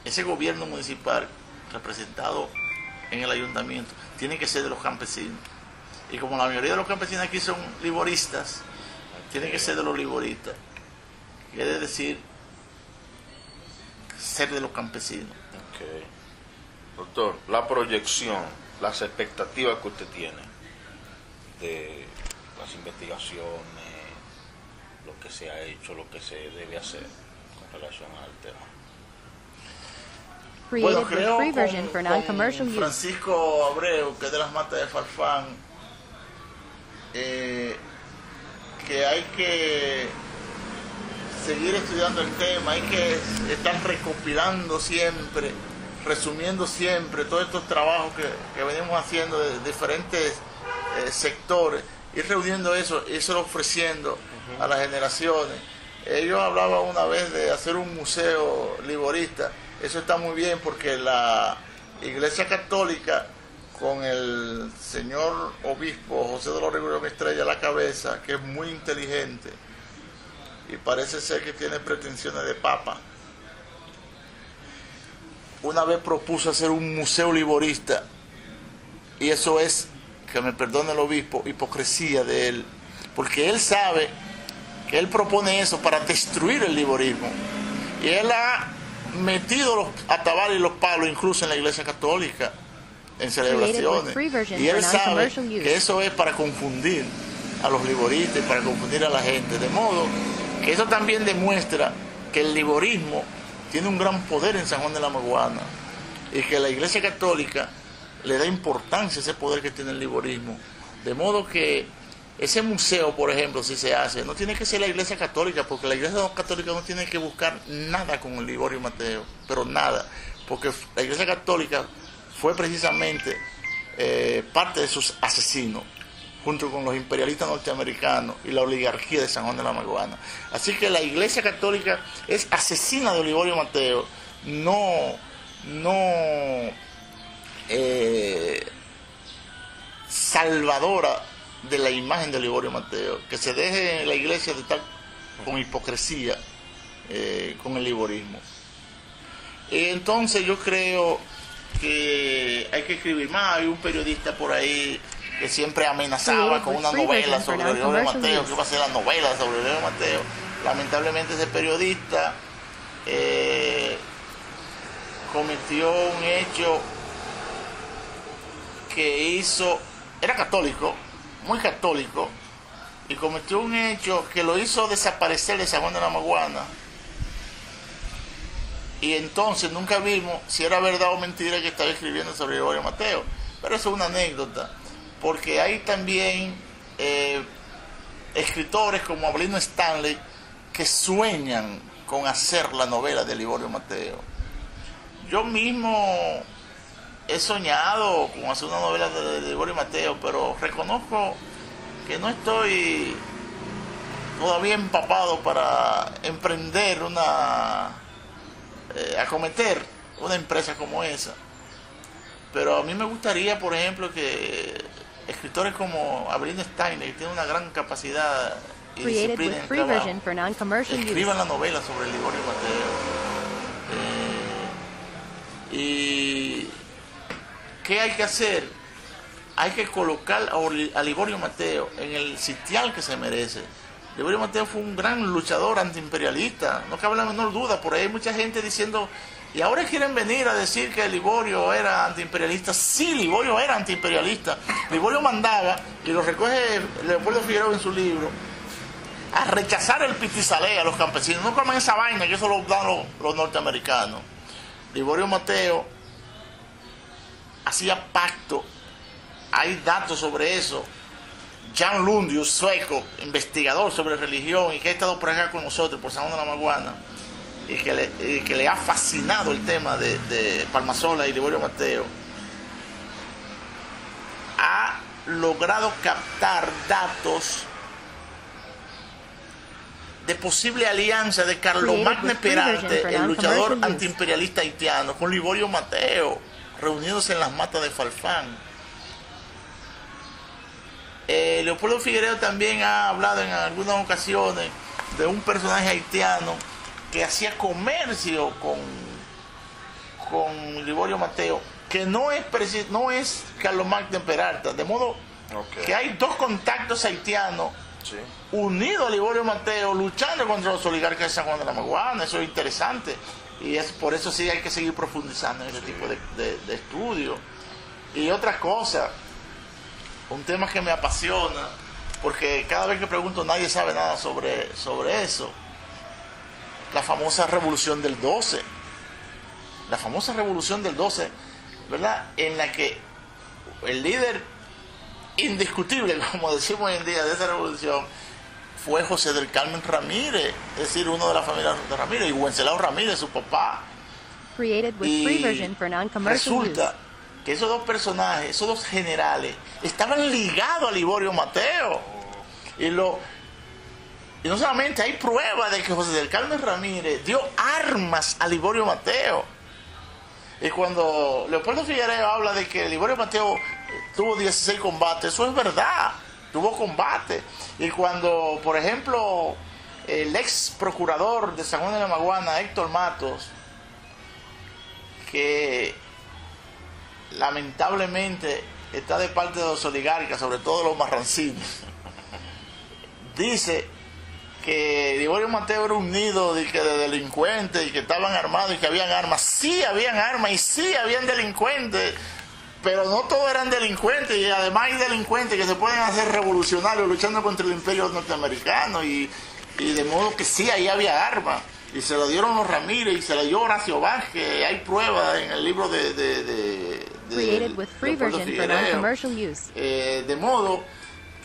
C: ese gobierno municipal representado en el ayuntamiento tiene que ser de los campesinos, y como la mayoría de los campesinos aquí son liboristas, tiene que ser de los liboristas, quiere decir ser de los campesinos.
B: Okay. Doctor, la proyección, las expectativas que usted tiene de las investigaciones, lo que se ha hecho, lo que se debe hacer con relación al tema.
C: Bueno, creo con Francisco Abreu, que es de las Matas de Farfán, que hay que seguir estudiando el tema, hay que estar recopilando siempre, resumiendo siempre todos estos trabajos que venimos haciendo de diferentes sectores, ir reuniendo eso, irlo ofreciendo a las generaciones. Ellos hablaban una vez de hacer un museo liborista. Eso está muy bien porque la Iglesia Católica, con el señor obispo José de los Ríos Estrella a la cabeza, que es muy inteligente y parece ser que tiene pretensiones de papa, una vez propuso hacer un museo liborista, y eso es, que me perdone el obispo, hipocresía de él, porque él sabe que él propone eso para destruir el liborismo, y él ha metido los atabares y los palos incluso en la Iglesia Católica en celebraciones, y él sabe que eso es para confundir a los liboristas y para confundir a la gente, de modo que eso también demuestra que el liborismo tiene un gran poder en San Juan de la Maguana y que la Iglesia Católica le da importancia a ese poder que tiene el liborismo, de modo que ese museo, por ejemplo, si se hace, no tiene que ser la Iglesia Católica, porque la Iglesia Católica no tiene que buscar nada con el Liborio Mateo, pero nada, porque la Iglesia Católica fue precisamente parte de sus asesinos, junto con los imperialistas norteamericanos y la oligarquía de San Juan de la Maguana. Así que la Iglesia Católica es asesina de Liborio Mateo, no salvadora de la imagen de Liborio Mateo, que se deje en la iglesia de estar con hipocresía con el liborismo. Entonces yo creo que hay que escribir más. Hay un periodista por ahí que siempre amenazaba con una novela sobre Liborio Mateo, que iba a ser la novela sobre Liborio Mateo. Lamentablemente ese periodista cometió un hecho que hizo, era católico, muy católico, y cometió un hecho que lo hizo desaparecer de San Juan de la Maguana, y entonces nunca vimos si era verdad o mentira que estaba escribiendo sobre Liborio Mateo. Pero eso es una anécdota, porque hay también escritores como Avelino Stanley que sueñan con hacer la novela de Liborio Mateo. Yo mismo he soñado con hacer una novela de Liborio Mateo, pero reconozco que no estoy todavía empapado para emprender acometer una empresa como esa. Pero a mí me gustaría, por ejemplo, que escritores como Avelino Steiner, que tiene una gran capacidad y disciplina en el trabajo, escriban la novela sobre el Liborio Mateo. ¿Y qué hay que hacer? Hay que colocar a Liborio Mateo en el sitial que se merece. Liborio Mateo fue un gran luchador antiimperialista, no cabe la menor duda. Por ahí hay mucha gente diciendo, y ahora quieren venir a decir que Liborio era antiimperialista. Sí, Liborio era antiimperialista. Liborio mandaba, y lo recoge Leopoldo Figueroa en su libro, a rechazar el pitizalé a los campesinos. No comen esa vaina, que eso lo dan los norteamericanos. Liborio Mateo hacía pacto, hay datos sobre eso. Jan Lundius, sueco, investigador sobre religión y que ha estado por acá con nosotros, por San Juan de la Maguana, y que le ha fascinado el tema de Palmasola y Liborio Mateo, ha logrado captar datos de posible alianza de Carlomagno Perante, el luchador antiimperialista haitiano, con Liborio Mateo, reunidos en las matas de Farfán. Leopoldo Figueroa también ha hablado en algunas ocasiones de un personaje haitiano que hacía comercio con Liborio Mateo, que no es Carlomagno Peralta, de modo que hay dos contactos haitianos unidos a Liborio Mateo luchando contra los oligarcas de San Juan de la Maguana. Eso es interesante y por eso sí hay que seguir profundizando en ese tipo de estudios. Y otra cosa, un tema que me apasiona, porque cada vez que pregunto nadie sabe nada sobre eso. La famosa Revolución del 12. La famosa Revolución del 12, ¿verdad? En la que el líder indiscutible, como decimos hoy en día, de esa revolución fue José del Carmen Ramírez, es decir, uno de la familia de Ramírez, y Wenceslao Ramírez, su papá. Y resulta que esos dos personajes, esos dos generales, estaban ligados a Liborio Mateo. Y no solamente hay pruebas de que José del Carmen Ramírez dio armas a Liborio Mateo. Y cuando Leopoldo Figueroa habla de que Liborio Mateo tuvo 16 combates, eso es verdad, tuvo combate. Y cuando, por ejemplo, el ex procurador de San Juan de la Maguana, Héctor Matos, que lamentablemente está de parte de los oligarcas, sobre todo los marrancinos, dice que Liborio Mateo era un nido de delincuentes y que estaban armados y que habían armas. Sí habían armas y sí habían delincuentes, pero no todos eran delincuentes, y además hay delincuentes que se pueden hacer revolucionarios luchando contra el imperio norteamericano, y de modo que sí, ahí había armas. Y se lo dieron los Ramírez y se lo dio Horacio Vázquez. Hay pruebas en el libro de modo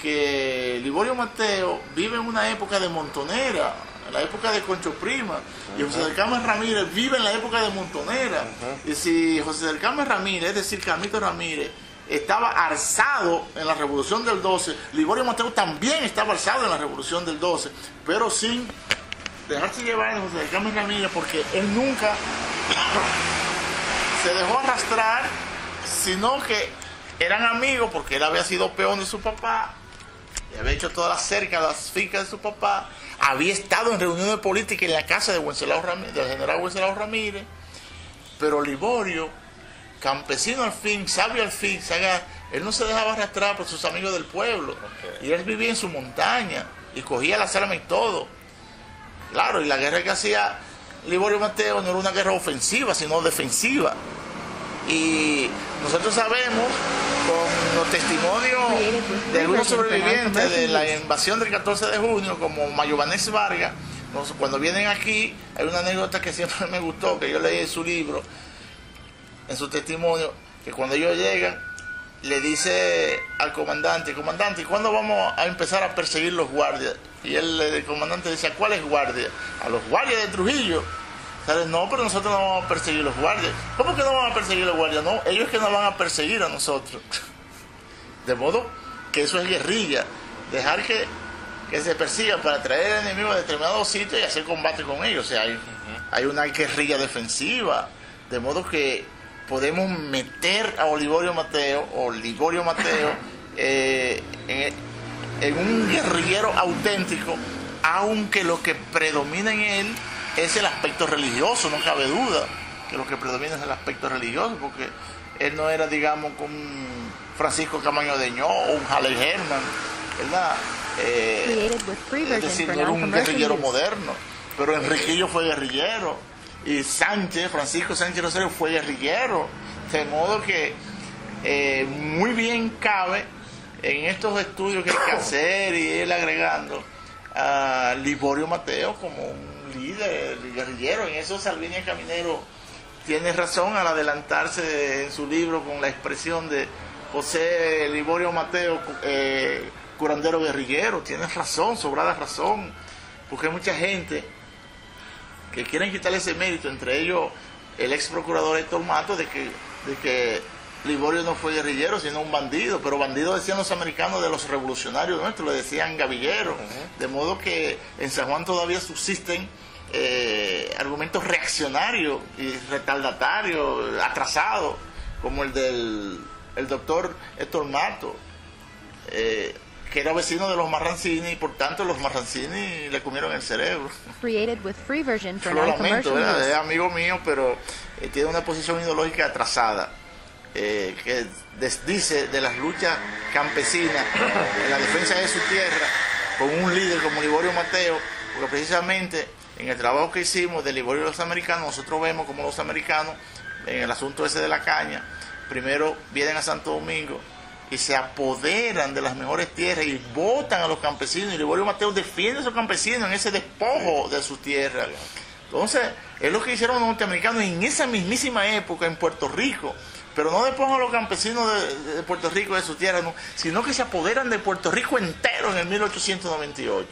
C: que Liborio Mateo vive en una época de montonera, en la época de Concho Prima, y José del Carmen Ramírez vive en la época de montonera. Y si José del Carmen Ramírez, es decir, Carmito Ramírez, estaba alzado en la Revolución del 12, Liborio Mateo también estaba alzado en la Revolución del 12, pero sin dejarse llevar de José del Carmen Ramírez, porque él nunca se dejó arrastrar, sino que eran amigos, porque él había sido peón de su papá, y había hecho todas las cercas, las fincas de su papá, había estado en reuniones políticas en la casa de del general Wenceslao Ramírez. Pero Liborio, campesino al fin, sabio al fin, él no se dejaba arrastrar por sus amigos del pueblo, y él vivía en su montaña y cogía las armas y todo. Claro, y la guerra que hacía Liborio Mateo no era una guerra ofensiva, sino defensiva. Y nosotros sabemos, con los testimonios de algunos sobrevivientes de la invasión del 14 de junio, como Mayobanés Vargas, cuando vienen aquí, hay una anécdota que siempre me gustó, que yo leí en su libro, en su testimonio, que cuando ellos llegan, le dice al comandante, ¿y cuándo vamos a empezar a perseguir los guardias? Y el comandante dice, ¿a cuáles guardias? A los guardias de Trujillo. ¿Sabes? No, pero nosotros no vamos a perseguir los guardias. ¿Cómo que no vamos a perseguir los guardias? No, ellos que nos van a perseguir a nosotros. De modo que eso es guerrilla. Dejar que se persigan para traer enemigos a determinados sitios y hacer combate con ellos. O sea, hay una guerrilla defensiva. De modo que podemos meter a Liborio Mateo en un guerrillero auténtico, aunque lo que predomina en él es el aspecto religioso. No cabe duda que lo que predomina es el aspecto religioso, porque él no era, digamos, un Francisco Camaño de Ño o un Halley Herman, ¿verdad?
A: Created with free
C: Es
A: version
C: decir,
A: for
C: no era un
A: non-commercial
C: guerrillero
A: use.
C: moderno, pero Enriquillo fue guerrillero, y Sánchez, Francisco Sánchez Rosario fue guerrillero, de modo que muy bien cabe en estos estudios que hay que hacer y ir agregando a Liborio Mateo como un líder guerrillero. En eso Salvini Caminero tiene razón al adelantarse en su libro con la expresión de José Liborio Mateo, curandero guerrillero. Tienes razón, sobrada razón, porque hay mucha gente que quieren quitarle ese mérito, entre ellos el ex procurador Héctor Mato, de que Liborio no fue guerrillero, sino un bandido. Pero bandido decían los americanos de los revolucionarios nuestros, le decían gavilleros. De modo que en San Juan todavía subsisten argumentos reaccionarios y retardatarios, atrasados, como el del doctor Héctor Mato, que era vecino de los Marrancini, y por tanto los Marrancini le comieron el cerebro.
A: Created with free version for
C: Lo lamento,
A: non-commercial
C: ¿verdad? Es
A: use.
C: amigo mío, pero tiene una posición ideológica atrasada, que desdice de las luchas campesinas en la defensa de su tierra con un líder como Liborio Mateo, porque precisamente en el trabajo que hicimos de Liborio y los americanos, nosotros vemos como los americanos, en el asunto ese de la caña, primero vienen a Santo Domingo y se apoderan de las mejores tierras y votan a los campesinos, y Liborio Mateo defiende a esos campesinos en ese despojo de su tierra. Entonces, es lo que hicieron los norteamericanos en esa mismísima época en Puerto Rico, pero no despojan a los campesinos de Puerto Rico de su tierra, no, sino que se apoderan de Puerto Rico entero en el 1898.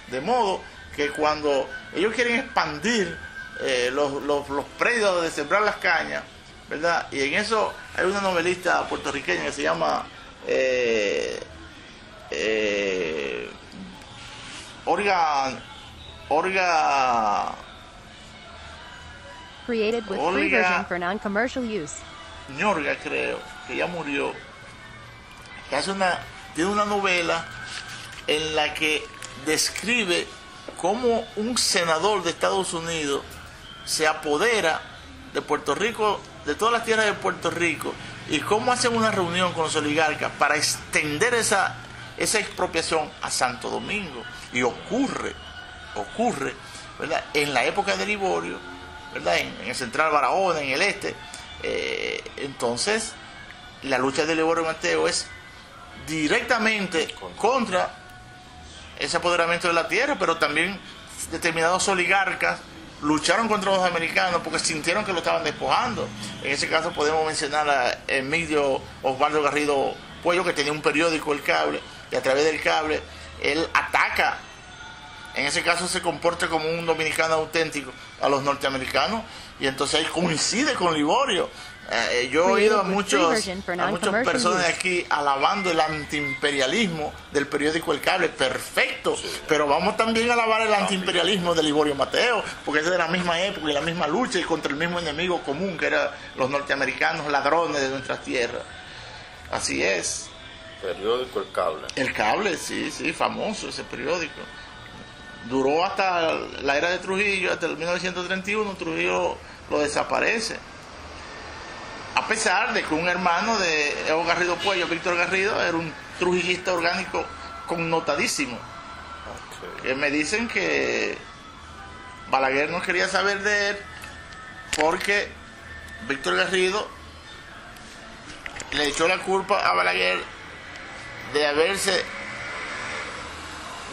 C: De modo que cuando ellos quieren expandir los predios de sembrar las cañas, ¿verdad? Y en eso hay una novelista puertorriqueña que se llama Olga
A: Created with free
C: Olga-
A: version for non-commercial use.
C: Ñorga, creo, que ya murió, que tiene una novela en la que describe cómo un senador de Estados Unidos se apodera de Puerto Rico, de todas las tierras de Puerto Rico, y cómo hacen una reunión con los oligarcas para extender esa expropiación a Santo Domingo. Y ocurre, ¿verdad? En la época de Liborio, ¿verdad? En el Central Barahona, en el este. Entonces, la lucha de Liborio Mateo es directamente contra ese apoderamiento de la tierra, pero también determinados oligarcas lucharon contra los americanos porque sintieron que lo estaban despojando. En ese caso podemos mencionar a Emilio Osvaldo Garrido Puello, que tenía un periódico, El Cable, y a través del cable él ataca, en ese caso se comporta como un dominicano auténtico, a los norteamericanos, y entonces ahí coincide con Liborio. Yo he oído a muchas personas de aquí alabando el antiimperialismo del periódico El Cable, perfecto, pero vamos también a alabar el antiimperialismo de Liborio Mateo, porque es de la misma época y la misma lucha y contra el mismo enemigo común que eran los norteamericanos ladrones de nuestras tierras. Así es.
B: Periódico El Cable.
C: El Cable, sí, famoso ese periódico. Duró hasta la era de Trujillo, hasta el 1931, Trujillo lo desaparece. A pesar de que un hermano de Evo Garrido Puello, Víctor Garrido, era un trujillista orgánico connotadísimo. Que me dicen que Balaguer no quería saber de él porque Víctor Garrido le echó la culpa a Balaguer de haberse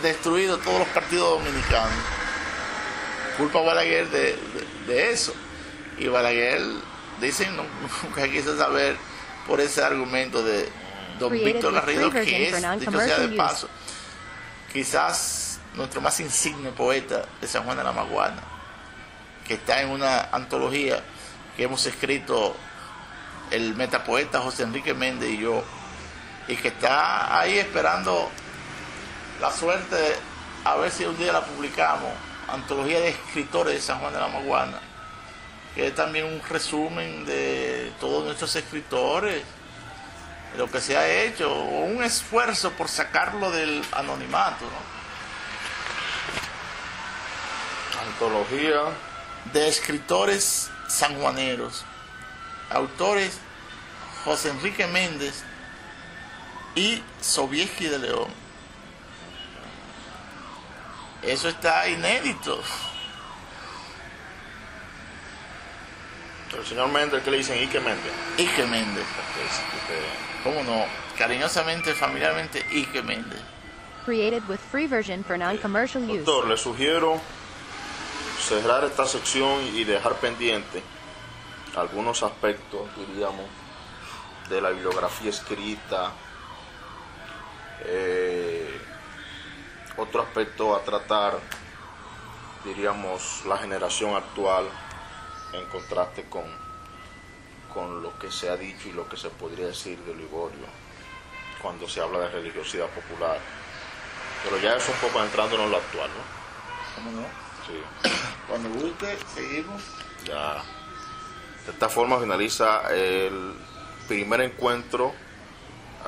C: destruido todos los partidos dominicanos. Culpa a Balaguer de eso. Y Balaguer, dicen, nunca quiso saber por ese argumento de don Víctor Garrido, que es, dicho sea de paso, quizás nuestro más insigne poeta de San Juan de la Maguana, que está en una antología que hemos escrito el metapoeta José Enrique Méndez y yo, y que está ahí esperando la suerte a ver si un día la publicamos, antología de escritores de San Juan de la Maguana, que es también un resumen de todos nuestros escritores, de lo que se ha hecho, un esfuerzo por sacarlo del anonimato, ¿no?
B: Antología
C: De escritores sanjuaneros, autores José Enrique Méndez y Sobieski de León. Eso está inédito.
B: El señor Méndez, ¿qué le dicen? Ike Méndez.
C: Ike Méndez.
B: Ok,
C: ¿Cómo no? Cariñosamente, familiarmente, Ike Méndez.
A: Created with free version for non-commercial use.
B: Doctor, le sugiero cerrar esta sección y dejar pendiente algunos aspectos, diríamos, de la bibliografía escrita. Otro aspecto a tratar, diríamos, la generación actual en contraste con lo que se ha dicho y lo que se podría decir de Ligorio cuando se habla de religiosidad popular. Pero ya es un poco entrándonos en lo actual, ¿no?
C: ¿Cómo no?
B: Sí.
C: Cuando guste, seguimos.
B: Ya. De esta forma finaliza el primer encuentro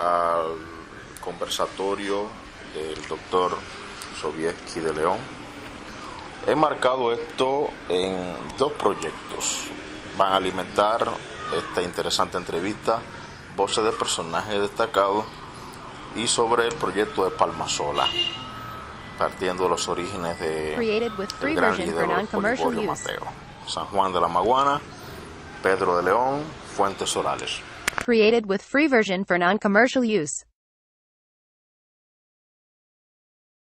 B: al conversatorio del doctor Sobieski de León. He marcado esto en dos proyectos. Van a alimentar esta interesante entrevista, voces de personajes destacados, y sobre el proyecto de Palmasola, partiendo de los orígenes de
A: Created with free
B: el gran
A: version
B: líder
A: for non-commercial
B: Poliborio
A: use.
B: Mateo, San Juan de la Maguana, Pedro de León, Fuentes Orales.
A: Created with free version for non-commercial use.